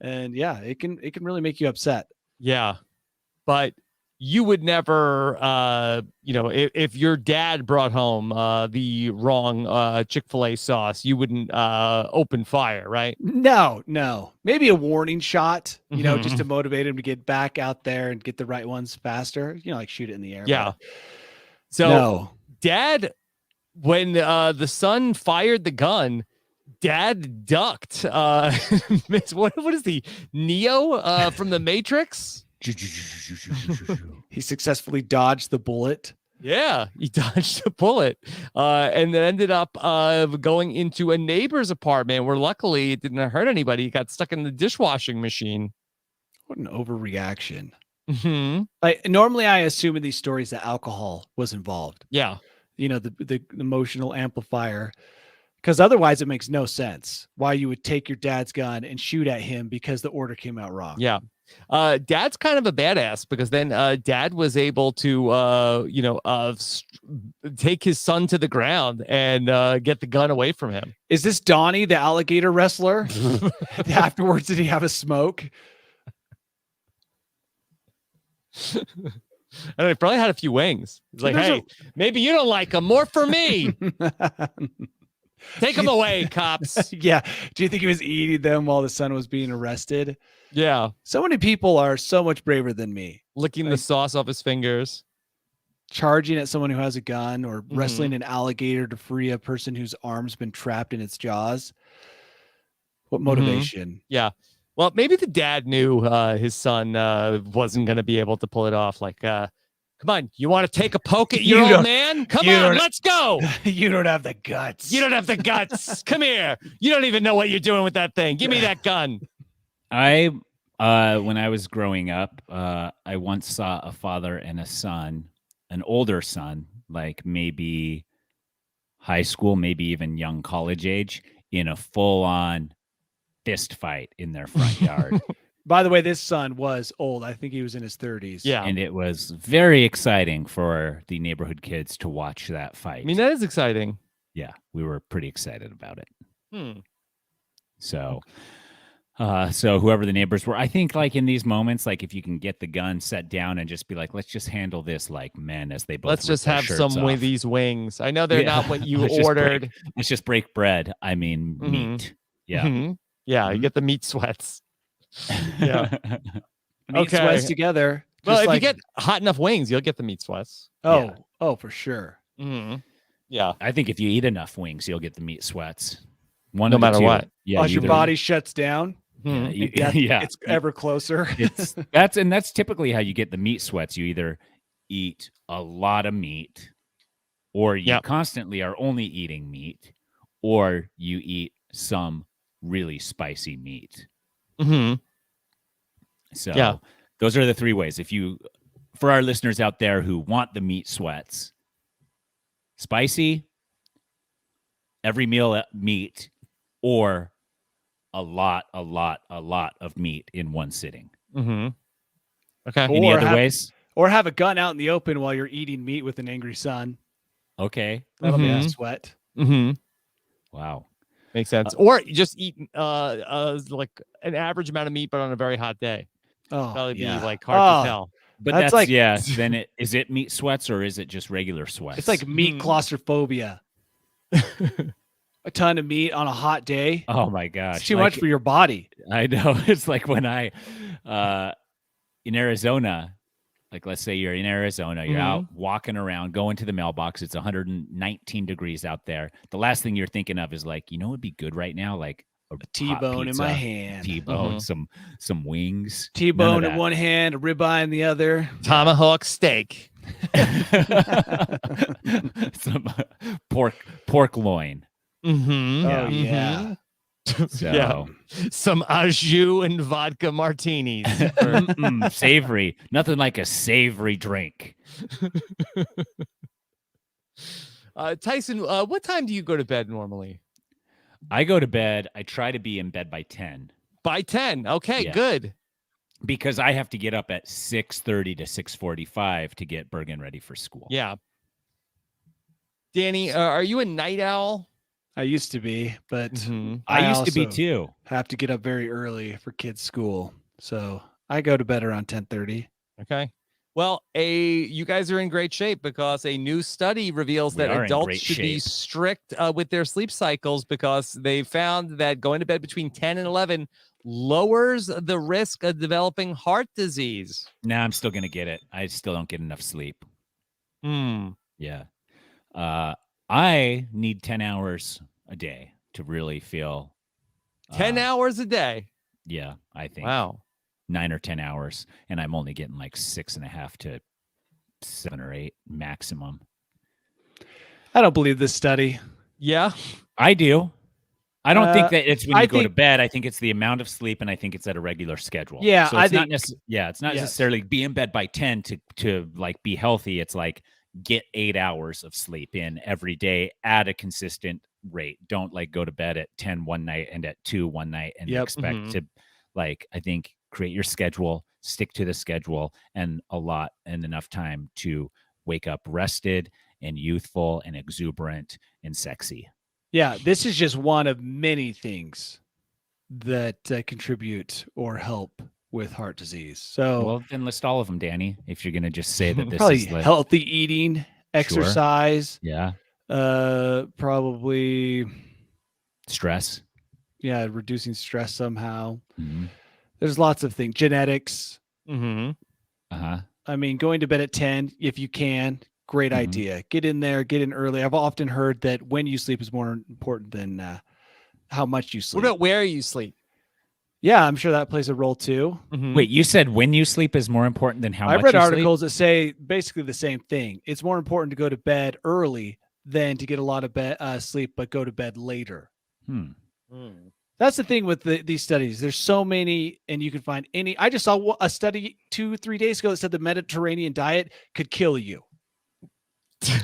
yeah, it can really make you upset. Yeah. But you would never, if your dad brought home the wrong Chick-fil-A sauce, you wouldn't open fire, right? No. Maybe a warning shot, you know, just to motivate him to get back out there and get the right ones faster, you know, like shoot it in the air. Yeah. So dad, when the son fired the gun, dad ducked. What is the Neo from the Matrix? He successfully dodged the bullet. Yeah, he dodged a bullet and then ended up going into a neighbor's apartment where luckily it didn't hurt anybody. He got stuck in the dishwashing machine. What an overreaction. Like, normally I assume in these stories that alcohol was involved. Yeah. You know, the emotional amplifier. Because otherwise it makes no sense why you would take your dad's gun and shoot at him because the order came out wrong. Yeah. Dad's kind of a badass because then dad was able to, take his son to the ground and get the gun away from him. Is this Donnie, the alligator wrestler? Afterwards, did he have a smoke? And he probably had a few wings. He's like, hey, maybe you don't like them. More for me. Take them away, cops. Yeah. Do you think he was eating them while the son was being arrested? Yeah. So many people are so much braver than me. Licking the sauce off his fingers. Charging at someone who has a gun or wrestling an alligator to free a person whose arm's been trapped in its jaws. What motivation? Yeah. Well, maybe the dad knew his son wasn't going to be able to pull it off. Like, come on, you want to take a poke at your old man? Come on, let's go. You don't have the guts. You don't have the guts. Come here. You don't even know what you're doing with that thing. Give me that gun. When I was growing up, I once saw a father and a son, an older son, like maybe high school, maybe even young college age, in a full-on fist fight in their front yard. By the way, this son was old. I think he was in his 30s. Yeah. And it was very exciting for the neighborhood kids to watch that fight. I mean, that is exciting. Yeah, we were pretty excited about it. So whoever the neighbors were, I think like in these moments, like if you can get the gun set down and just be like, let's just handle this like men as they both. Let's just have some of these wings. I know they're not what you ordered. Let's just break bread. I mean, meat. Yeah. Yeah. You get the meat sweats. Yeah. Meat sweats together. Well, if you get hot enough wings, you'll get the meat sweats. Oh, for sure. Yeah. I think if you eat enough wings, you'll get the meat sweats. No matter what. Yeah. As your body shuts down. Yeah, it's ever closer. That's typically how you get the meat sweats. You either eat a lot of meat, or you constantly are only eating meat, or you eat some really spicy meat. So those are the three ways. For our listeners out there who want the meat sweats, spicy, every meal meat, or a lot of meat in one sitting. Okay. Any other ways? Or have a gun out in the open while you're eating meat with an angry son. Okay. That'll be a sweat. Wow. Makes sense. Or just eat like an average amount of meat, but on a very hot day. Oh, Probably be yeah. like hard to tell. But That's that's like- yeah. Then is it meat sweats or is it just regular sweats? It's like meat claustrophobia. A ton of meat on a hot day. oh my gosh, It's too much for your body. I know. It's like when I in Arizona, like let's say you're in Arizona, you're out walking around, going to the mailbox. It's 119 degrees out there. The last thing you're thinking of is like, would be good right now? Like a T-bone in my hand. T-bone, some wings. T-bone in one hand, a ribeye in the other. Tomahawk steak. some pork loin. Mm-hmm. Oh, yeah. So Yeah. Some au jus and vodka martinis. savory. Nothing like a savory drink. Tyson, what time do you go to bed normally? I go to bed. I try to be in bed by 10. By 10. Okay, Yeah. good. Because I have to get up at 6:30 to 6:45 to get Bergen ready for school. Yeah. Danny, are you a night owl? I used to be, but I used to be also too. have to get up very early for kids' school. So I go to bed around 10:30. Okay. Well, you guys are in great shape because a new study reveals We that are in adults great should be shape. strict with their sleep cycles because they found that going to bed between 10 and 11 lowers the risk of developing heart disease. Nah, I'm still gonna get it. I still don't get enough sleep. Yeah. I need 10 hours a day to really feel 10 hours a day. Yeah, I think. Wow. 9 or 10 hours, and I'm only getting like 6.5 to 7 or 8 maximum. I don't believe this study. Yeah. I do. I don't think that it's when you I go to think- bed. I think it's the amount of sleep, and I think it's at a regular schedule. Yeah, so I it's not think- it's not yes. necessarily be in bed by 10 to like be healthy. It's like get 8 hours of sleep in every day at a consistent rate. Don't like go to bed at 10 one night and at 2 one night and Yep. expect to like, I think create your schedule, stick to the schedule, and enough time to wake up rested and youthful and exuberant and sexy. Yeah, this is just one of many things that contribute or help with heart disease. So Well, then list all of them, Danny. If you're gonna just say that this probably is like, healthy eating, exercise, yeah, probably stress. reducing stress somehow. Mm-hmm. There's lots of things. Genetics. Mm-hmm. I mean, going to bed at 10 if you can, great idea. Get in there, get in early. I've often heard that when you sleep is more important than how much you sleep. What about where you sleep? Yeah, I'm sure that plays a role too. Wait, you said when you sleep is more important than how much I've read you articles that say basically the same thing. It's more important to go to bed early than to get a lot of sleep, but go to bed later. sleep? That's the thing with these studies. There's so many, and you can find any. I just saw a study 2-3 days ago that said the Mediterranean diet could kill you.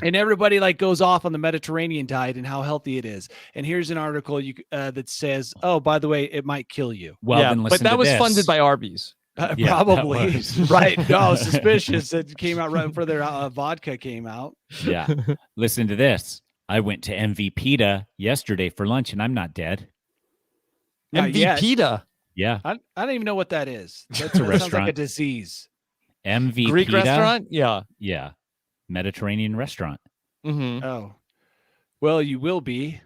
And everybody like goes off on the Mediterranean diet and how healthy it is. And here's an article that says, "Oh, by the way, it might kill you." Well, yeah, then but listen that to was this. funded by Arby's. Yeah, that Probably was. right. No, suspicious. It came out right before their vodka came out. Yeah. Listen to this. I went to MVPita yesterday for lunch, and I'm not dead. Not yet. MVP. Yeah. I don't even know what that is. That a sounds like a restaurant. disease. MVPita. Greek restaurant? Yeah. Yeah. Mediterranean restaurant. Mm-hmm. Oh, well, you will be.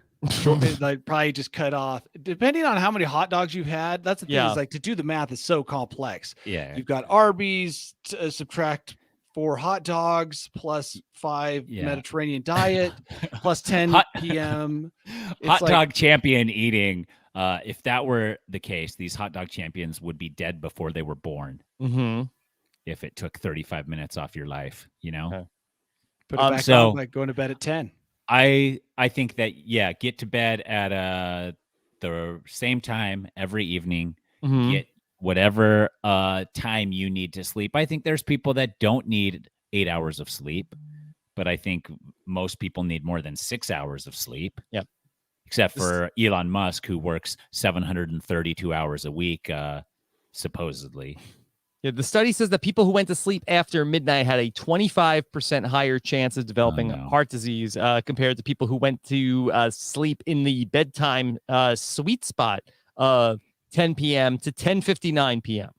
Like probably just cut off, depending on how many hot dogs you've had. That's the thing. Yeah. Is like to do the math is so complex. Yeah. You've got Arby's, subtract 4 hot dogs plus 5 Yeah. Mediterranean diet plus 10 Hot- p.m. It's Hot like- dog champion eating. If that were the case, these hot dog champions would be dead before they were born. Mm-hmm. If it took 35 minutes off your life, you know. Okay. Put it back so- on by going to bed at 10. I think that get to bed at the same time every evening. Mm-hmm. Get whatever time you need to sleep. I think there's people that don't need 8 hours of sleep, but I think most people need more than 6 hours of sleep. Yep. Except for Elon Musk, who works 732 hours a week, supposedly. Yeah, the study says that people who went to sleep after midnight had a 25% higher chance of developing heart disease compared to people who went to sleep in the bedtime sweet spot of 10 p.m. to 10:59 p.m.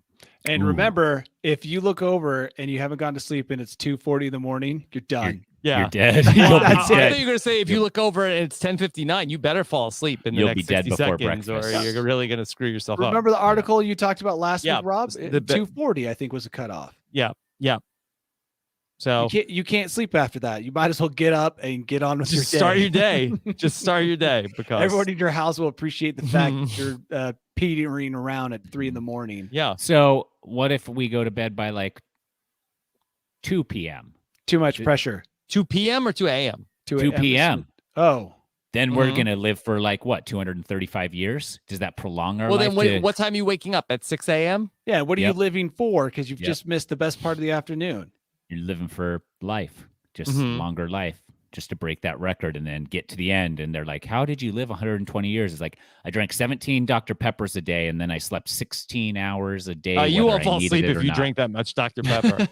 And remember, if you look over and you haven't gone to sleep and it's 2:40 in the morning, you're done. You're dead. Well, You'll I be thought dead. you were going to say if you look over and it's 10:59, you better fall asleep in the You'll next be dead 60 before seconds breakfast. or you're really going to screw yourself up. Remember the article you talked about last Yeah, week, Rob? the 2:40, I think, was a cutoff. Yeah. So you can't sleep after that. You might as well get up and get on with your day. start your day. Just start your day because everyone in your house will appreciate the fact that you're petering around at 3 a.m. Yeah. So what if we go to bed by like 2 p.m.? Too much pressure. 2 p.m. or 2 a.m.? 2 p.m. Oh. Then we're going to live for like what, 235 years? Does that prolong our Well, life? then what time are you waking up? At 6 a.m.? Yeah. What are you living for? Because you've just missed the best part of the afternoon. You're living for life, just longer life, just to break that record and then get to the end. And they're like, how did you live 120 years? It's like, I drank 17 Dr. Peppers a day and then I slept 16 hours a day. You won't fall asleep if you drink that much Dr. Pepper.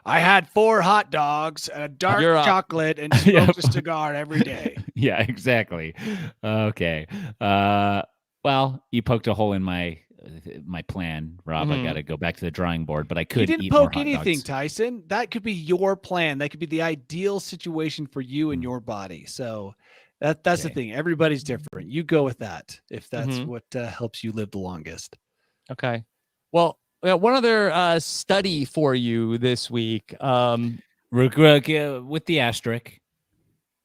I had 4 hot dogs, a dark chocolate, and smoked a cigar every day. Yeah, exactly. Okay. Well, you poked a hole in my plan, Rob. I got to go back to the drawing board, but I could You didn't eat more poke hot anything, dogs. Tyson. That could be your plan. That could be the ideal situation for you and your body. So that's the thing. Everybody's different. You go with that if that's what helps you live the longest. Okay. Well, one other study for you this week. With the asterisk,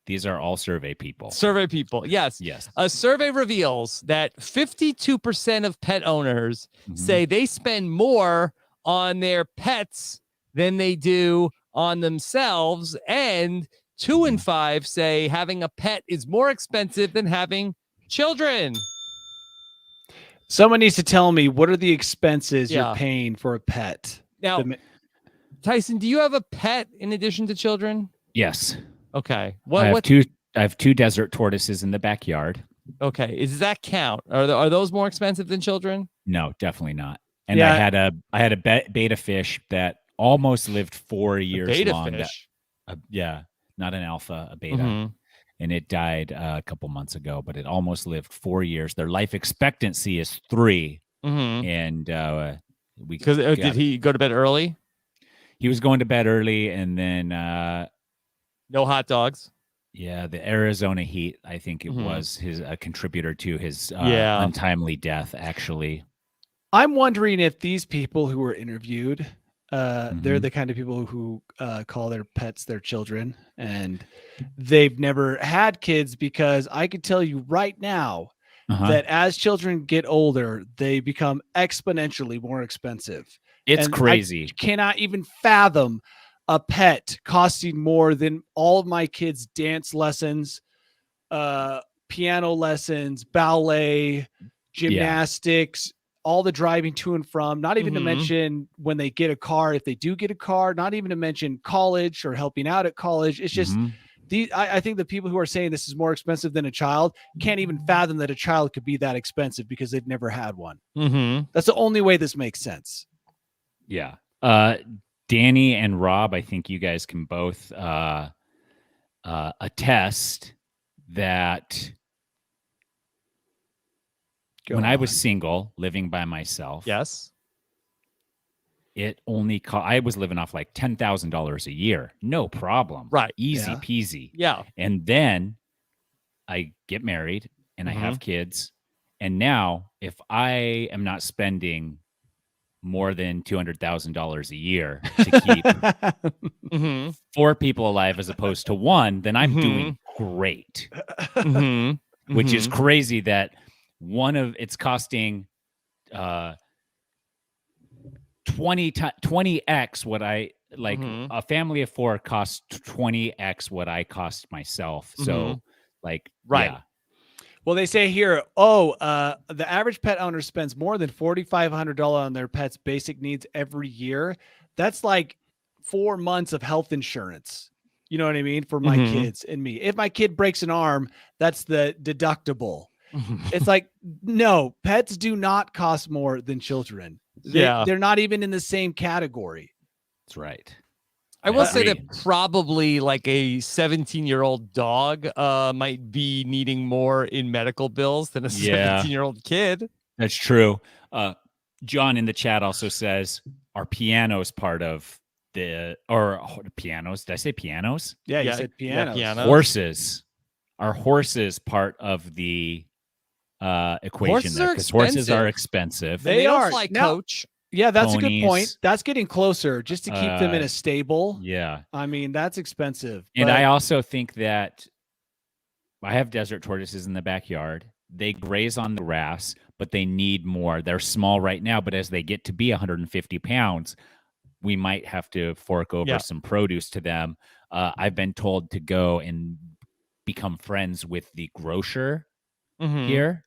these are all survey people. Survey people. Yes. A survey reveals that 52% of pet owners say they spend more on their pets than they do on themselves. And 2 in 5 say having a pet is more expensive than having children. Someone needs to tell me, what are the expenses you're paying for a pet? Now, Tyson, do you have a pet in addition to children? Yes. Okay. I have two desert tortoises in the backyard. Okay. Does that count? Are those more expensive than children? No, definitely not. And I had a beta fish that almost lived 4 years beta long. Fish? Not an alpha, a beta. And it died a couple months ago, but it almost lived 4 years. Their life expectancy is 3. And did he go to bed early? He was going to bed early, and then no hot dogs. Yeah, the Arizona heat, I think it was his contributor to his untimely death, actually. I'm wondering if these people who were interviewed, they're the kind of people who call their pets their children, and they've never had kids, because I could tell you right now that as children get older, they become exponentially more expensive. It's and crazy. I cannot even fathom a pet costing more than all of my kids' dance lessons, piano lessons, ballet, gymnastics, all the driving to and from, not even to mention when they get a car, if they do get a car, not even to mention college or helping out at college. It's just I think the people who are saying this is more expensive than a child can't even fathom that a child could be that expensive because they've never had one. That's the only way this makes sense. Yeah. Danny and Rob, I think you guys can both attest that when I was single, living by myself, it only I was living off like $10,000 a year, no problem, right? Easy peasy. Yeah. And then I get married and I have kids, and now if I am not spending more than $200,000 a year to keep 4 people alive as opposed to 1, then I'm doing great. Which is crazy that it's costing 20x what I like. A family of 4 costs 20x what I cost myself. So Yeah. Well, they say here, the average pet owner spends more than $4,500 on their pet's basic needs every year. That's like 4 months of health insurance. You know what I mean? For my kids and me. If my kid breaks an arm, that's the deductible. It's like, no, pets do not cost more than children. They're not even in the same category. That's right. I will say that probably like a 17-year-old dog might be needing more in medical bills than a 17-year-old kid. That's true. John in the chat also says, are pianos part of pianos? Did I say pianos? Yeah, you said pianos. Yeah, pianos. Horses. Are horses part of the equation there? Because horses are expensive. They are. Like Coach. Yeah, that's a good point. That's getting closer just to keep them in a stable. Yeah. I mean, that's expensive. And I also think that I have desert tortoises in the backyard. They graze on the grass, but they need more. They're small right now, but as they get to be 150 pounds, we might have to fork over some produce to them. I've been told to go and become friends with the grocer here,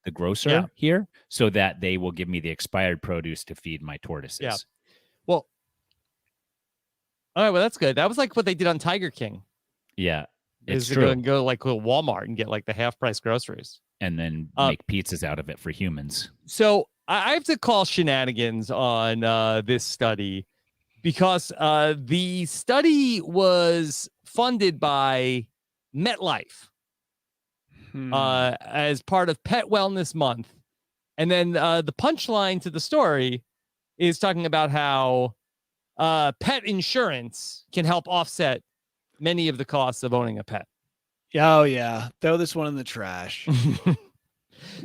so that they will give me the expired produce to feed my tortoises. Yeah. Well, all right. Well, that's good. That was like what they did on Tiger King. Yeah. It's true. To go like to Walmart and get like the half price groceries. And then make pizzas out of it for humans. So I have to call shenanigans on this study because the study was funded by MetLife as part of Pet Wellness Month. And then the punchline to the story is talking about how pet insurance can help offset many of the costs of owning a pet. Oh, yeah. Throw this one in the trash.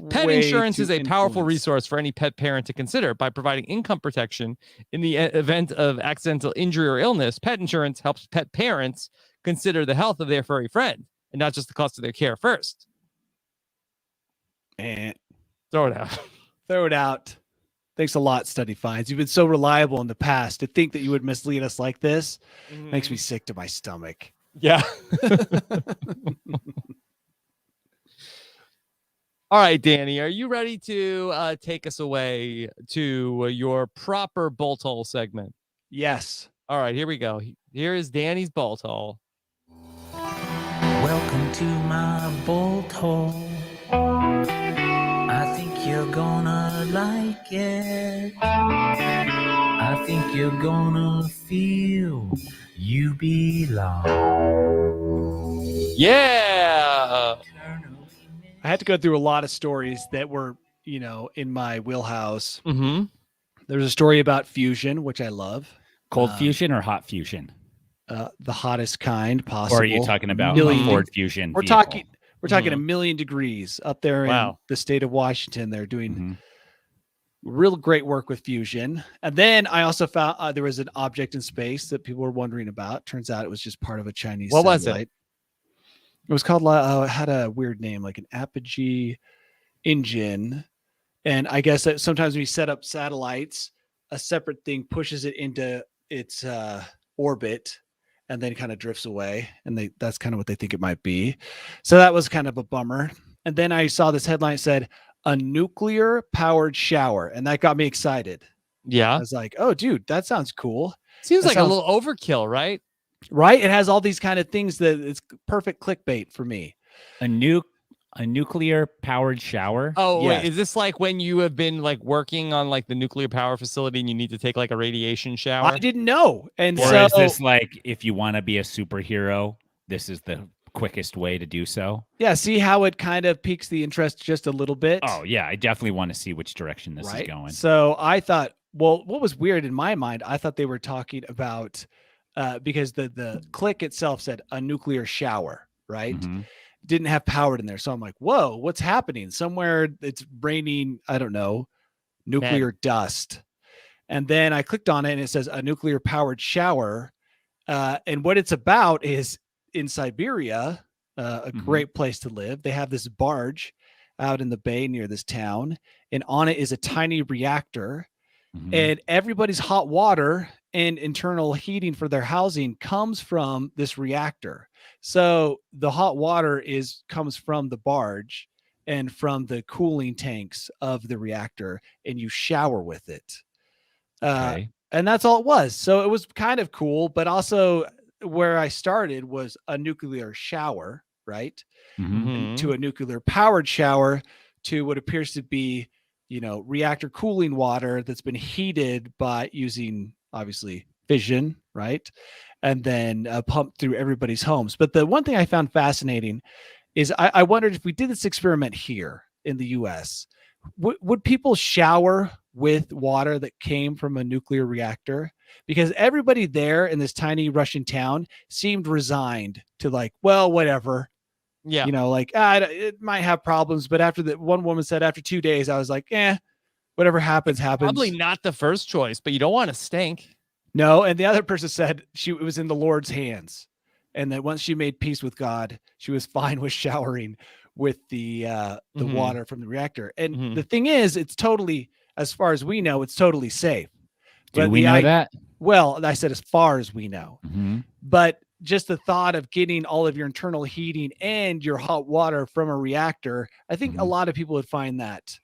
Pet insurance is a powerful resource for any pet parent to consider. By providing income protection in the event of accidental injury or illness, pet insurance helps pet parents consider the health of their furry friend and not just the cost of their care first. And throw it out. Throw it out. Thanks a lot, Study Finds. You've been so reliable in the past. To think that you would mislead us like this makes me sick to my stomach. Yeah. All right, Danny, are you ready to take us away to your proper bolt hole segment? Yes. All right, here we go. Here is Danny's bolt hole. Welcome to my bolt hole. I think you're gonna like it. I think you're gonna feel you belong. Yeah. I had to go through a lot of stories that were, in my wheelhouse. Mm-hmm. There's a story about fusion, which I love. Cold fusion or hot fusion? The hottest kind possible. Or are you talking about Ford Fusion? We're talking a million degrees up there in the state of Washington. They're doing real great work with fusion. And then I also found there was an object in space that people were wondering about. Turns out it was just part of a Chinese satellite. Was it? It was called, it had a weird name, like an apogee engine. And I guess that sometimes when you set up satellites, a separate thing pushes it into its orbit and then kind of drifts away. And that's kind of what they think it might be. So that was kind of a bummer. And then I saw this headline that said, a nuclear powered shower. And that got me excited. Yeah. I was like, oh, dude, that sounds cool. Seems like a little overkill, right? Right. It has all these kind of things that it's perfect clickbait for me. A nuclear powered shower. Oh, yes. Wait, is this like when you have been like working on like the nuclear power facility and you need to take like a radiation shower? I didn't know. And or is this like if you want to be a superhero, this is the quickest way to do so? Yeah. See how it kind of piques the interest just a little bit? Oh, yeah. I definitely want to see which direction this is going. So I thought, well, what was weird in my mind, I thought they were talking about because the click itself said a nuclear shower, right? Mm-hmm. Didn't have powered in there. So I'm like, whoa, what's happening? Somewhere it's raining, I don't know, nuclear dust. And then I clicked on it and it says a nuclear powered shower. And what it's about is in Siberia, a great place to live. They have this barge out in the bay near this town, and on it is a tiny reactor. And everybody's hot water and internal heating for their housing comes from this reactor. So the hot water comes from the barge and from the cooling tanks of the reactor, and you shower with it. And that's all it was. So it was kind of cool, but also where I started was a nuclear shower, right? To a nuclear powered shower to what appears to be reactor cooling water that's been heated by using obviously fission, right? And then pumped through everybody's homes. But the one thing I found fascinating is I wondered if we did this experiment here in the US, would people shower with water that came from a nuclear reactor? Because everybody there in this tiny Russian town seemed resigned to like, well, whatever. Yeah. It might have problems. But after that, one woman said after 2 days, I was like, whatever happens, happens. Probably not the first choice, but you don't want to stink. No. And the other person said it was in the Lord's hands. And that once she made peace with God, she was fine with showering with the water from the reactor. And the thing is, it's totally, as far as we know, it's totally safe. Do we know that? Well, I said as far as we know. But just the thought of getting all of your internal heating and your hot water from a reactor, I think a lot of people would find that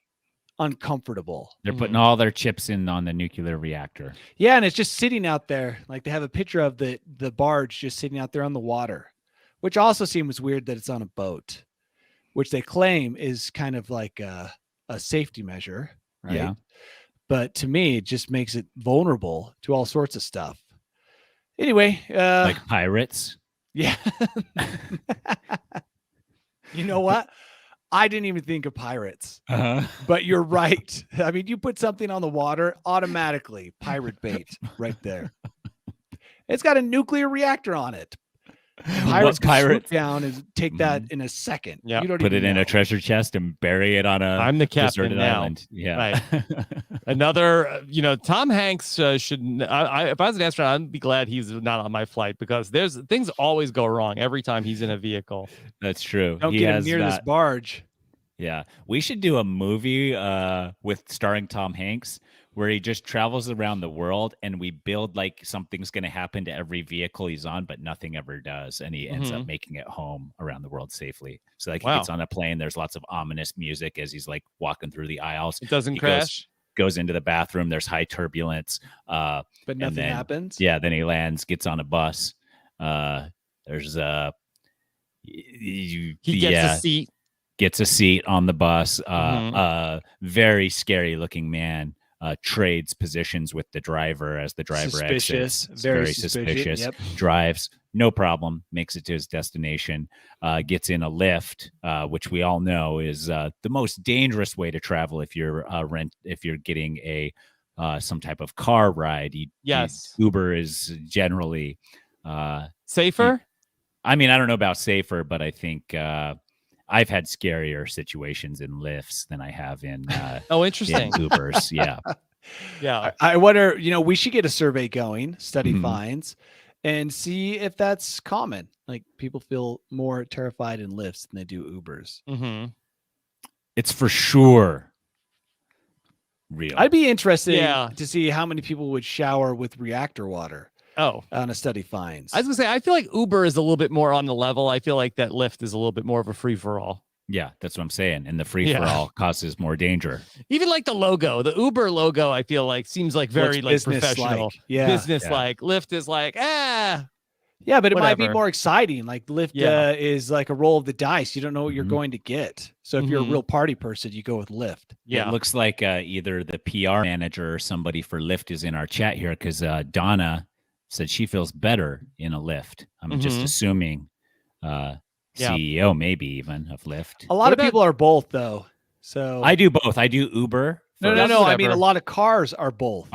uncomfortable. They're putting all their chips in on the nuclear reactor. Yeah, and it's just sitting out there. Like they have a picture of the barge just sitting out there on the water, which also seems weird that it's on a boat, which they claim is kind of like a safety measure, right? Yeah. But to me, it just makes it vulnerable to all sorts of stuff. Anyway, like pirates. Yeah. You know what? I didn't even think of pirates, but you're right. I mean, you put something on the water, automatically pirate bait right there. It's got a nuclear reactor on it. Pirates can swoop down and take that in a second. Yeah, you don't put even it in know. a treasure chest and bury it on a I'm the captain deserted now. island. Yeah. Right. Another, Tom Hanks should. If I was an astronaut, I'd be glad he's not on my flight because things always go wrong every time he's in a vehicle. That's true. Don't get him near this barge. Yeah, we should do a movie with starring Tom Hanks where he just travels around the world and we build like something's going to happen to every vehicle he's on, but nothing ever does. And he ends up making it home around the world safely. So like he gets on a plane, there's lots of ominous music as he's like walking through the aisles. It doesn't crash. Goes into the bathroom. There's high turbulence. But nothing happens. Yeah. Then he lands, gets on a bus. There's he gets a seat. Gets a seat on the bus. Very scary looking man. Trades positions with the driver as the driver exits. Very suspicious. Yep. Drives, no problem. Makes it to his destination. Gets in a lift, which we all know is the most dangerous way to travel if you're getting a some type of car ride. Uber is generally safer. I mean, I don't know about safer, but I think I've had scarier situations in lifts than I have in interesting Ubers. Yeah. I wonder, we should get a survey going, study finds, and see if that's common. Like people feel more terrified in lifts than they do Ubers. It's for sure real. I'd be interested to see how many people would shower with reactor water. On a study finds. I was gonna say, I feel like Uber is a little bit more on the level. I feel like that Lyft is a little bit more of a free for all. Yeah, that's what I'm saying. And the free for all causes more danger. Even like the logo, the Uber logo, I feel like seems like very like professional, business like. Lyft is like Yeah, but it might be more exciting. Like Lyft is like a roll of the dice. You don't know what you're going to get. So if you're a real party person, you go with Lyft. Yeah, it looks like either the PR manager or somebody for Lyft is in our chat here because Donna said she feels better in a Lyft. I'm just assuming CEO maybe even of Lyft. A lot of people are both though. So I do both. I do Uber. No. I mean, a lot of cars are both.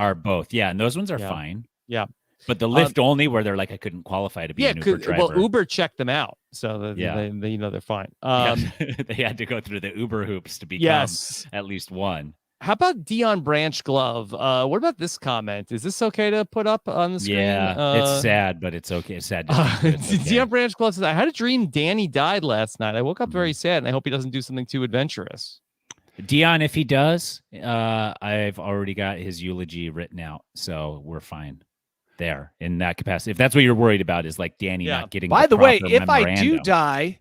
Yeah, and those ones are fine. Yeah. But the Lyft only where they're like, I couldn't qualify to be an Uber driver. Well, Uber checked them out. So they they're fine. They had to go through the Uber hoops to become at least one. How about Dion Branch Glove? What about this comment? Is this okay to put up on the screen? Yeah, it's sad, but it's okay. It's sad. Dion Branch Glove says, I had a dream Danny died last night. I woke up very sad, and I hope he doesn't do something too adventurous. Dion, if he does, I've already got his eulogy written out, so we're fine there in that capacity. If that's what you're worried about, is like Danny not getting. By the way, if memorandum. I do die,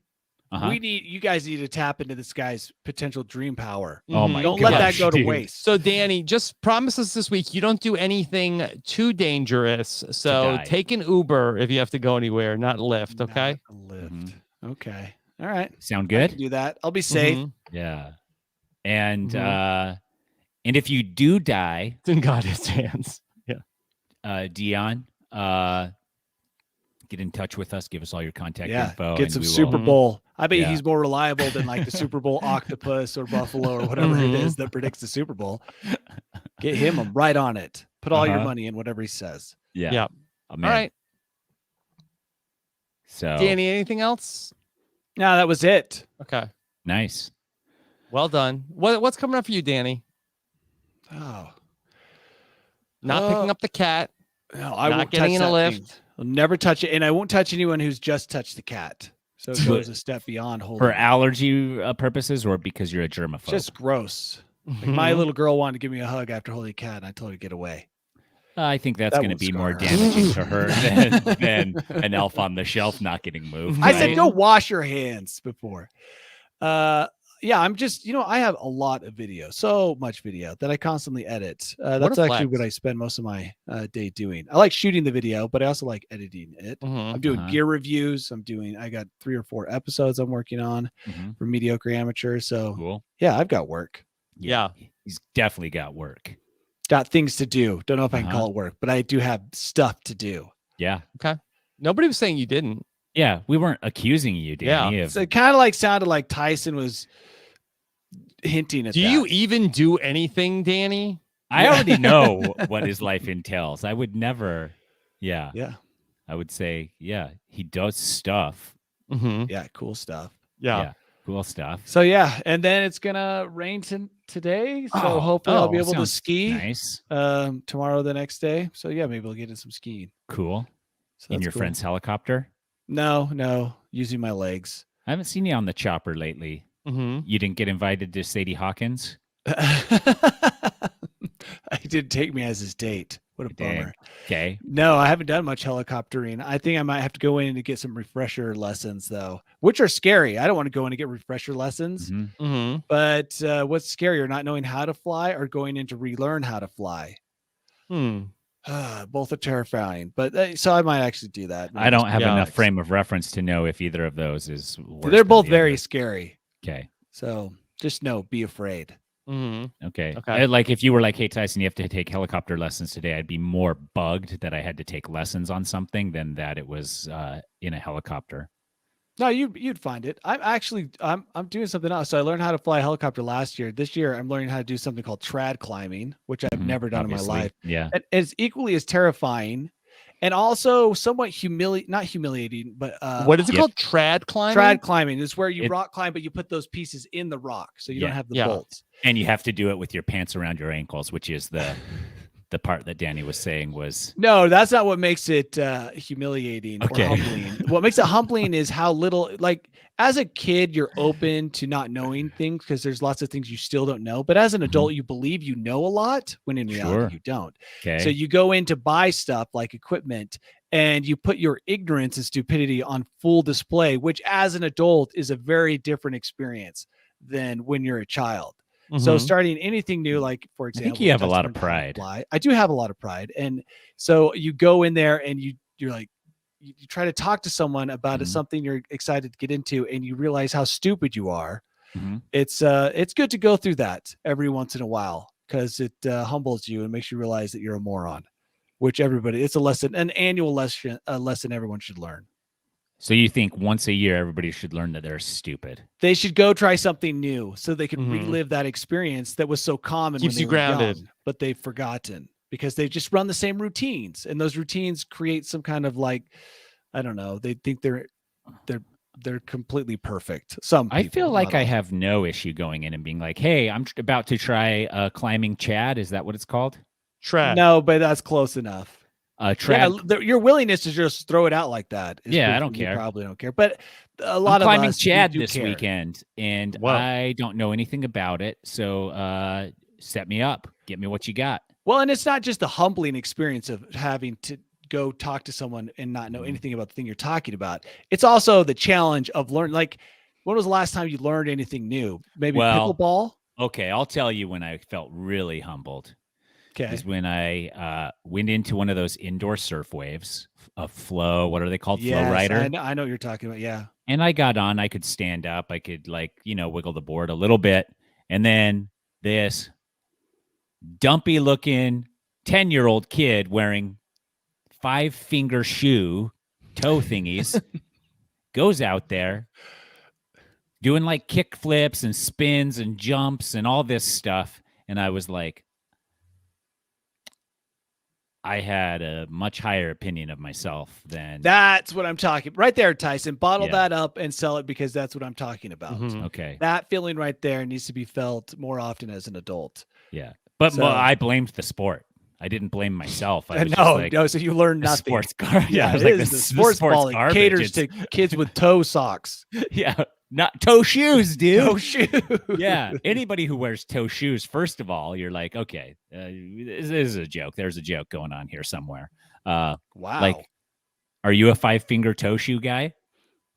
you guys need to tap into this guy's potential dream power. Oh my! Don't let that go to waste. So Danny, just promise us this week you don't do anything too dangerous. So take an Uber if you have to go anywhere, not Lyft. Okay. Not Lyft. Okay. All right. Sound good? I can do that. I'll be safe. Yeah. And And if you do die, It's in God's hands. Dion, get in touch with us. Give us all your contact Yeah, info. get and some we Super will- Bowl. I bet Yeah. he's more reliable than like the Super Bowl octopus or buffalo or whatever it is that predicts the Super Bowl. Get him. I'm right on it. Put all your Uh-huh. money in whatever he says. Yeah. Yep. I'm All in. right. So Danny, anything else? No, that was it. Okay. nice. Well done. What's coming up for you, Danny? Oh, Not picking up the cat. no, I Not won't getting touch in a that lift. thing. I'll never touch it, and I won't touch anyone who's just touched the cat. So it goes a step beyond holding. For it. allergy purposes, or because you're a germaphobe? Just gross. Like my little girl wanted to give me a hug after holding a cat, and I told her to get away. I think that's That going to won't be scar more her. damaging to her than an elf on the shelf not getting moved. I said, right? go wash your hands before. Yeah, I'm just, I have a lot of video, so much video that I constantly edit. That's a actually flex. what I spend most of my day doing. I like shooting the video, but I also like editing it. Mhm. I'm doing Uh-huh. gear reviews. I got 3 or 4 episodes I'm working on Mhm. for Mediocre Amateur. So Cool. yeah, I've got work. Yeah. He's definitely got work. Got things to do. Don't know if I can Uh-huh. call it work, but I do have stuff to do. Yeah. Nobody was saying you didn't. Yeah. We weren't accusing you, Danny. So it kind of like sounded like Tyson was hinting at Do that. you even do anything, Danny? I already know what his life entails. I would never. Yeah. Yeah. I would say, yeah, he does stuff. Mm-hmm. Yeah. Cool stuff. Yeah. Cool stuff. So yeah, and then it's gonna rain today. So Oh, hopefully I'll be able to sounds ski Nice. tomorrow, the next day. So yeah, maybe we'll get in some skiing. Cool. So In that's your cool. friend's helicopter? No, using my legs. I haven't seen you on the chopper lately. Mm-hmm. You didn't get invited to Sadie Hawkins? He did take me as his date. What a Dang. bummer. Okay. No, I haven't done much helicoptering. I think I might have to go in and get some refresher lessons though, which are scary. I don't want to go in and get refresher lessons. Mhm. Mm-hmm. But what's scarier, not knowing how to fly or going in to relearn how to fly? Hmm. Both are terrifying. But so I might actually do that. I don't have Yeah. enough frame of reference to know if either of those is worse They're than both the very other. scary. Okay. So just know, be afraid. Mm-hmm. Okay. Okay. Like if you were like, hey, Tyson, you have to take helicopter lessons today, I'd be more bugged that I had to take lessons on something than that it was in a helicopter. No, you'd find it. I'm doing something else. So I learned how to fly a helicopter last year. This year I'm learning how to do something called trad climbing, which I've Mhm, never done in my obviously. life. Yeah. And it's equally as terrifying and also somewhat not humiliating, but What is it yeah. called? Trad climbing? trad climbing is where you It- rock climb, but you put those pieces in the rock. So you don't Yeah. have the Yeah. bolts. And you have to do it with your pants around your ankles, which is the part that Danny was saying was No, that's not what makes it humiliating Okay. or humbling. What makes it humbling is how little, like as a kid, you're open to not knowing things because there's lots of things you still don't know. But as an adult, you believe you know a lot when in reality Sure. you don't. okay. So you go in to buy stuff like equipment and you put your ignorance and stupidity on full display, which as an adult is a very different experience than when you're a child. So Mhm. starting anything new, like for example, think you have a just lot of learned how to pride. fly. I do have a lot of pride, and so you go in there and you're like, you try to talk to someone about Mhm. something you're excited to get into, and you realize how stupid you are. Mhm. It's good to go through that every once in a while because it humbles you and makes you realize that you're a moron. Which it's a lesson, an annual lesson, a lesson everyone should learn. So you think once a year everybody should learn that they're stupid? They should go try something new so they can Mhm. relive that experience that was so common. Keeps when they you were grounded. young, but they've forgotten because they just run the same routines, and those routines create some kind of like, I don't know. They think they're completely perfect. Some I people, feel like not I all. have no issue going in and being like, "Hey, I'm about to try climbing Chad." Is that what it's called? Trad. No, but that's close enough. Trad. Yeah, your willingness to just throw it out like that. Is Yeah, I proof don't that you care. probably don't care, but a I'm lot of climbing us, we Chad do this care. weekend, and Wow. I don't know anything about it. So set me up. Get me what you got. Well, and it's not just the humbling experience of having to go talk to someone and not know anything about the thing you're talking about. It's also the challenge of learning. Like, when was the last time you learned anything new? Maybe Well, pickleball? Okay, I'll tell you when I felt really humbled. Okay. Is when I went into one of those indoor surf waves, a flow. What are they called? Flow Yes, rider. I know what you're talking about. Yeah. And I got on. I could stand up. I could wiggle the board a little bit, and then this. dumpy looking 10-year-old kid wearing 5-finger shoe toe thingies goes out there doing like kick flips and spins and jumps and all this stuff. And I was like, I had a much higher opinion of myself than That's what I'm talking right there, Tyson. Bottle Yeah. that up and sell it because that's what I'm talking about. Okay. That feeling right there needs to be felt more often as an adult. Yeah. But So- I blamed the sport. I didn't blame myself. I was just No, like, no. So you learn the nothing. sports garbage. Yeah, I was it like, is. this The sports ball garbage. caters It's- to kids with toe socks. Yeah. Not toe shoes, dude. Toe shoe. Yeah. Anybody who wears toe shoes, first of all, you're like, okay, this is a joke. There's a joke going on here somewhere. Wow. Like, are you a 5-finger toe shoe guy,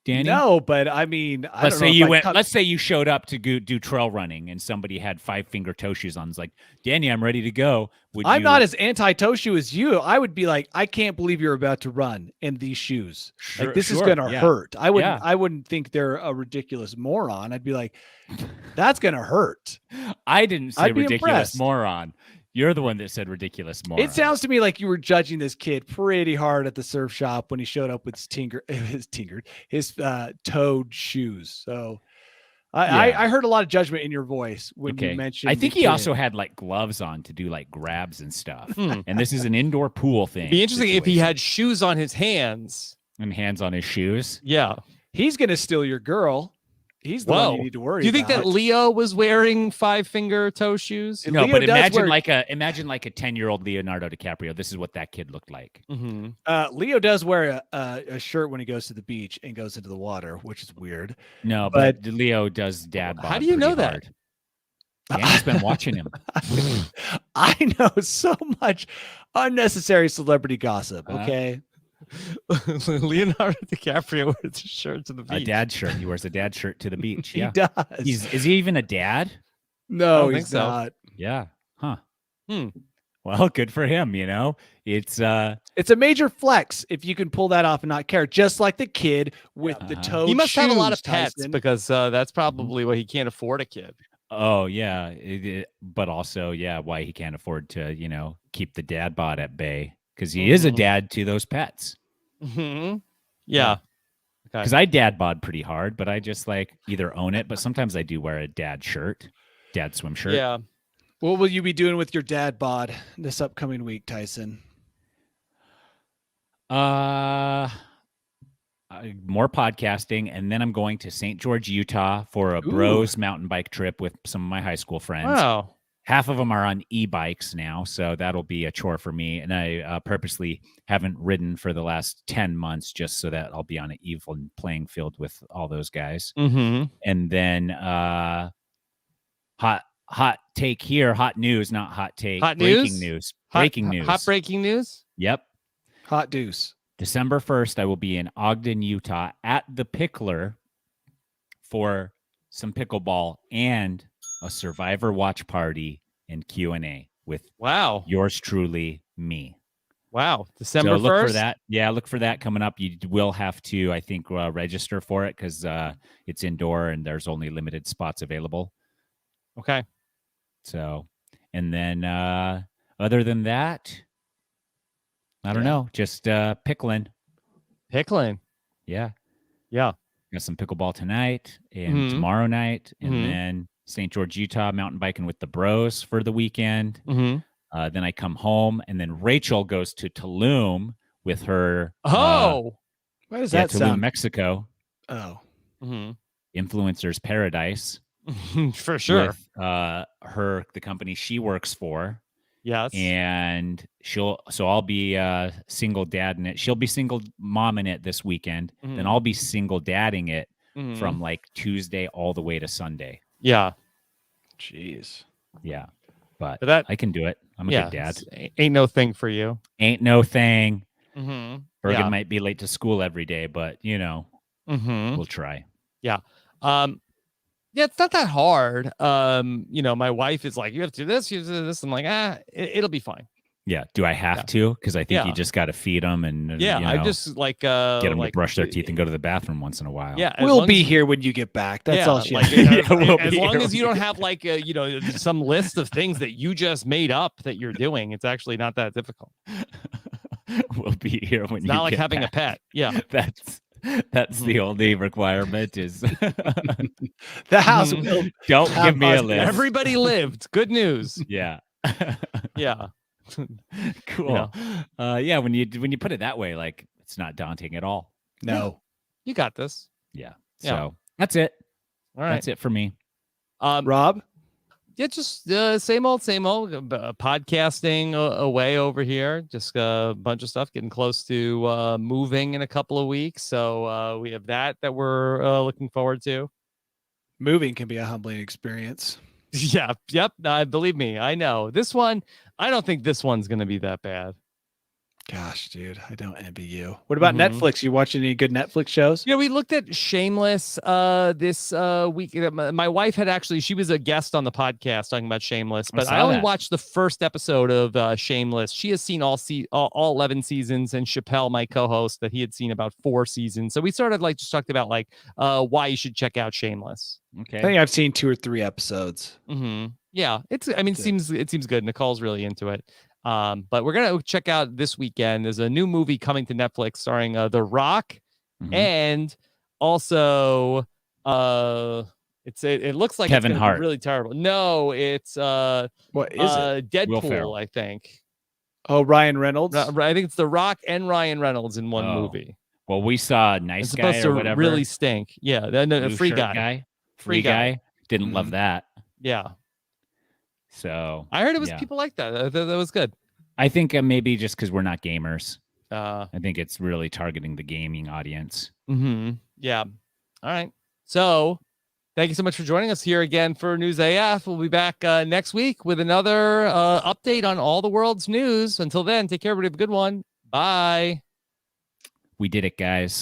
Danny? No, but I mean, I Let's don't say know if you I went. cut- Let's say you showed up to do trail running, and somebody had 5-finger toe shoes on. It's like, Danny, I'm ready to go. I'm not as anti-toe shoe as you. I would be like, I can't believe you're about to run in these shoes. Like this is gonna hurt. I wouldn't think they're a ridiculous moron. I'd be like, that's gonna hurt. I didn't say I'd be ridiculous impressed. moron. You're the one that said ridiculous moron. It sounds to me like you were judging this kid pretty hard at the surf shop when he showed up with his toed shoes. So I heard a lot of judgment in your voice when you mentioned. I think the he kid. also had like gloves on to do like grabs and stuff. And this is an indoor pool thing. It'd be interesting if he had shoes on his hands and hands on his shoes. Yeah. He's gonna steal your girl. He's the one you need to worry. Do you think about. that Leo was wearing 5-finger toe shoes? No, Leo but does imagine wear- like a 10-year-old Leonardo DiCaprio. This is what that kid looked like. Leo does wear a shirt when he goes to the beach and goes into the water, which is weird. No, but Leo does dad bod. How do you know that? hard. Danny's been watching him. I know so much unnecessary celebrity gossip. Okay. Leonardo DiCaprio wears a shirt to the beach. A dad shirt. He wears a dad shirt to the beach. He Yeah. does. Is he even a dad? No, don't he's think so. not. Yeah. Huh. Well, good for him, you know. It's a major flex if you can pull that off and not care. Just like the kid with the toe. He must have a lot of shoes, pets Tyson. because that's probably why he can't afford a kid. oh yeah. But also, yeah, why he can't afford to, keep the dad bod at bay. Because he is a dad to those pets. Yeah. Because I dad bod pretty hard, but I just like either own it, but sometimes I do wear a dad swim shirt. Yeah. What will you be doing with your dad bod this upcoming week, Tyson? More podcasting, and then I'm going to St. George, Utah for a bros mountain bike trip with some of my high school friends. Wow. Half of them are on e-bikes now, so that'll be a chore for me. And I purposely haven't ridden for the last 10 months just so that I'll be on an even playing field with all those guys. Mm-hmm. And then hot take here, hot news, not hot take. Hot breaking news? Breaking news. Hot breaking news? Yep. Hot deuce. December 1st, I will be in Ogden, Utah at the Pickler for some pickleball and a Survivor watch party and Q&A with yours truly, me. Wow. December 1st? So look for that. Yeah, look for that coming up. You will have to, I think, register for it because it's indoor and there's only limited spots available. Okay. So, and then other than that, I don't know, just pickling. Pickling. Yeah. Yeah. Got some pickleball tonight and tomorrow night, and Mhm. then St. George, Utah, mountain biking with the bros for the weekend. Mm-hmm. Then I come home, and then Rachel goes to Tulum with her. Why does that Tulum, sound? Mexico. Oh. Mm-hmm. Influencers Paradise. For sure. With the company she works for. Yes. And I'll be single dad in it. She'll be single mom in it this weekend. Then I'll be single dadding it from like Tuesday all the way to Sunday. Yeah. Jeez. Yeah. But that I can do it. I'm a good dad. Ain't no thing for you. Ain't no thing. Mm-hmm. Bergen might be late to school every day, but we'll try. Yeah. Yeah, it's not that hard. My wife is like, you have to do this, you have to do this. I'm like, it'll be fine. Yeah. Do I have to? Because I think you just got to feed them and I just like get them like, to brush their teeth and go to the bathroom once in a while. Yeah, we'll be here when you get back. That's all she has. As long as you don't have like some list of things that you just made up that you're doing, it's actually not that difficult. We'll be here when it's you not like get having back. a pet. Yeah, that's the only requirement is the house. Don't give me a list. Everybody lived. Good news. Yeah. Yeah. Cool. Yeah. When you put it that way, like it's not daunting at all. No, you got this. Yeah. So that's it. All right. That's it for me. Rob. Yeah, just same old podcasting away over here. Just a bunch of stuff, getting close to moving in a couple of weeks. So we have that we're looking forward to. Moving can be a humbling experience. Yeah. Yep. Believe me, I know. This one, I don't think this one's going to be that bad. Gosh, dude, I don't envy you. What about Netflix? You watching any good Netflix shows? Yeah, we looked at Shameless this week. My wife had she was a guest on the podcast talking about Shameless, but I only watched the first episode of Shameless. She has seen all 11 seasons, and Chappelle, my co-host, that he had seen about 4 seasons. So we sort of just talked about why you should check out Shameless. Okay, I think I've seen 2 or 3 episodes. Yeah, it seems good. Nicole's really into it. But we're gonna check out this weekend. There's a new movie coming to Netflix starring The Rock, and also it looks like Kevin it's Hart. be really terrible. No, it's what is it? Deadpool, I think. Oh, Ryan Reynolds. I think it's The Rock and Ryan Reynolds in one movie. Well, we saw Nice Guy or whatever. Really stink. Yeah, no, Free Guy. Free Guy. Didn't love that. Yeah. So I heard it was people like that. That was good. I think maybe just because we're not gamers. I think it's really targeting the gaming audience. Yeah. All right. So thank you so much for joining us here again for News AF. We'll be back next week with another update on all the world's news. Until then, take care, everybody. Have a good one. Bye. We did it, guys.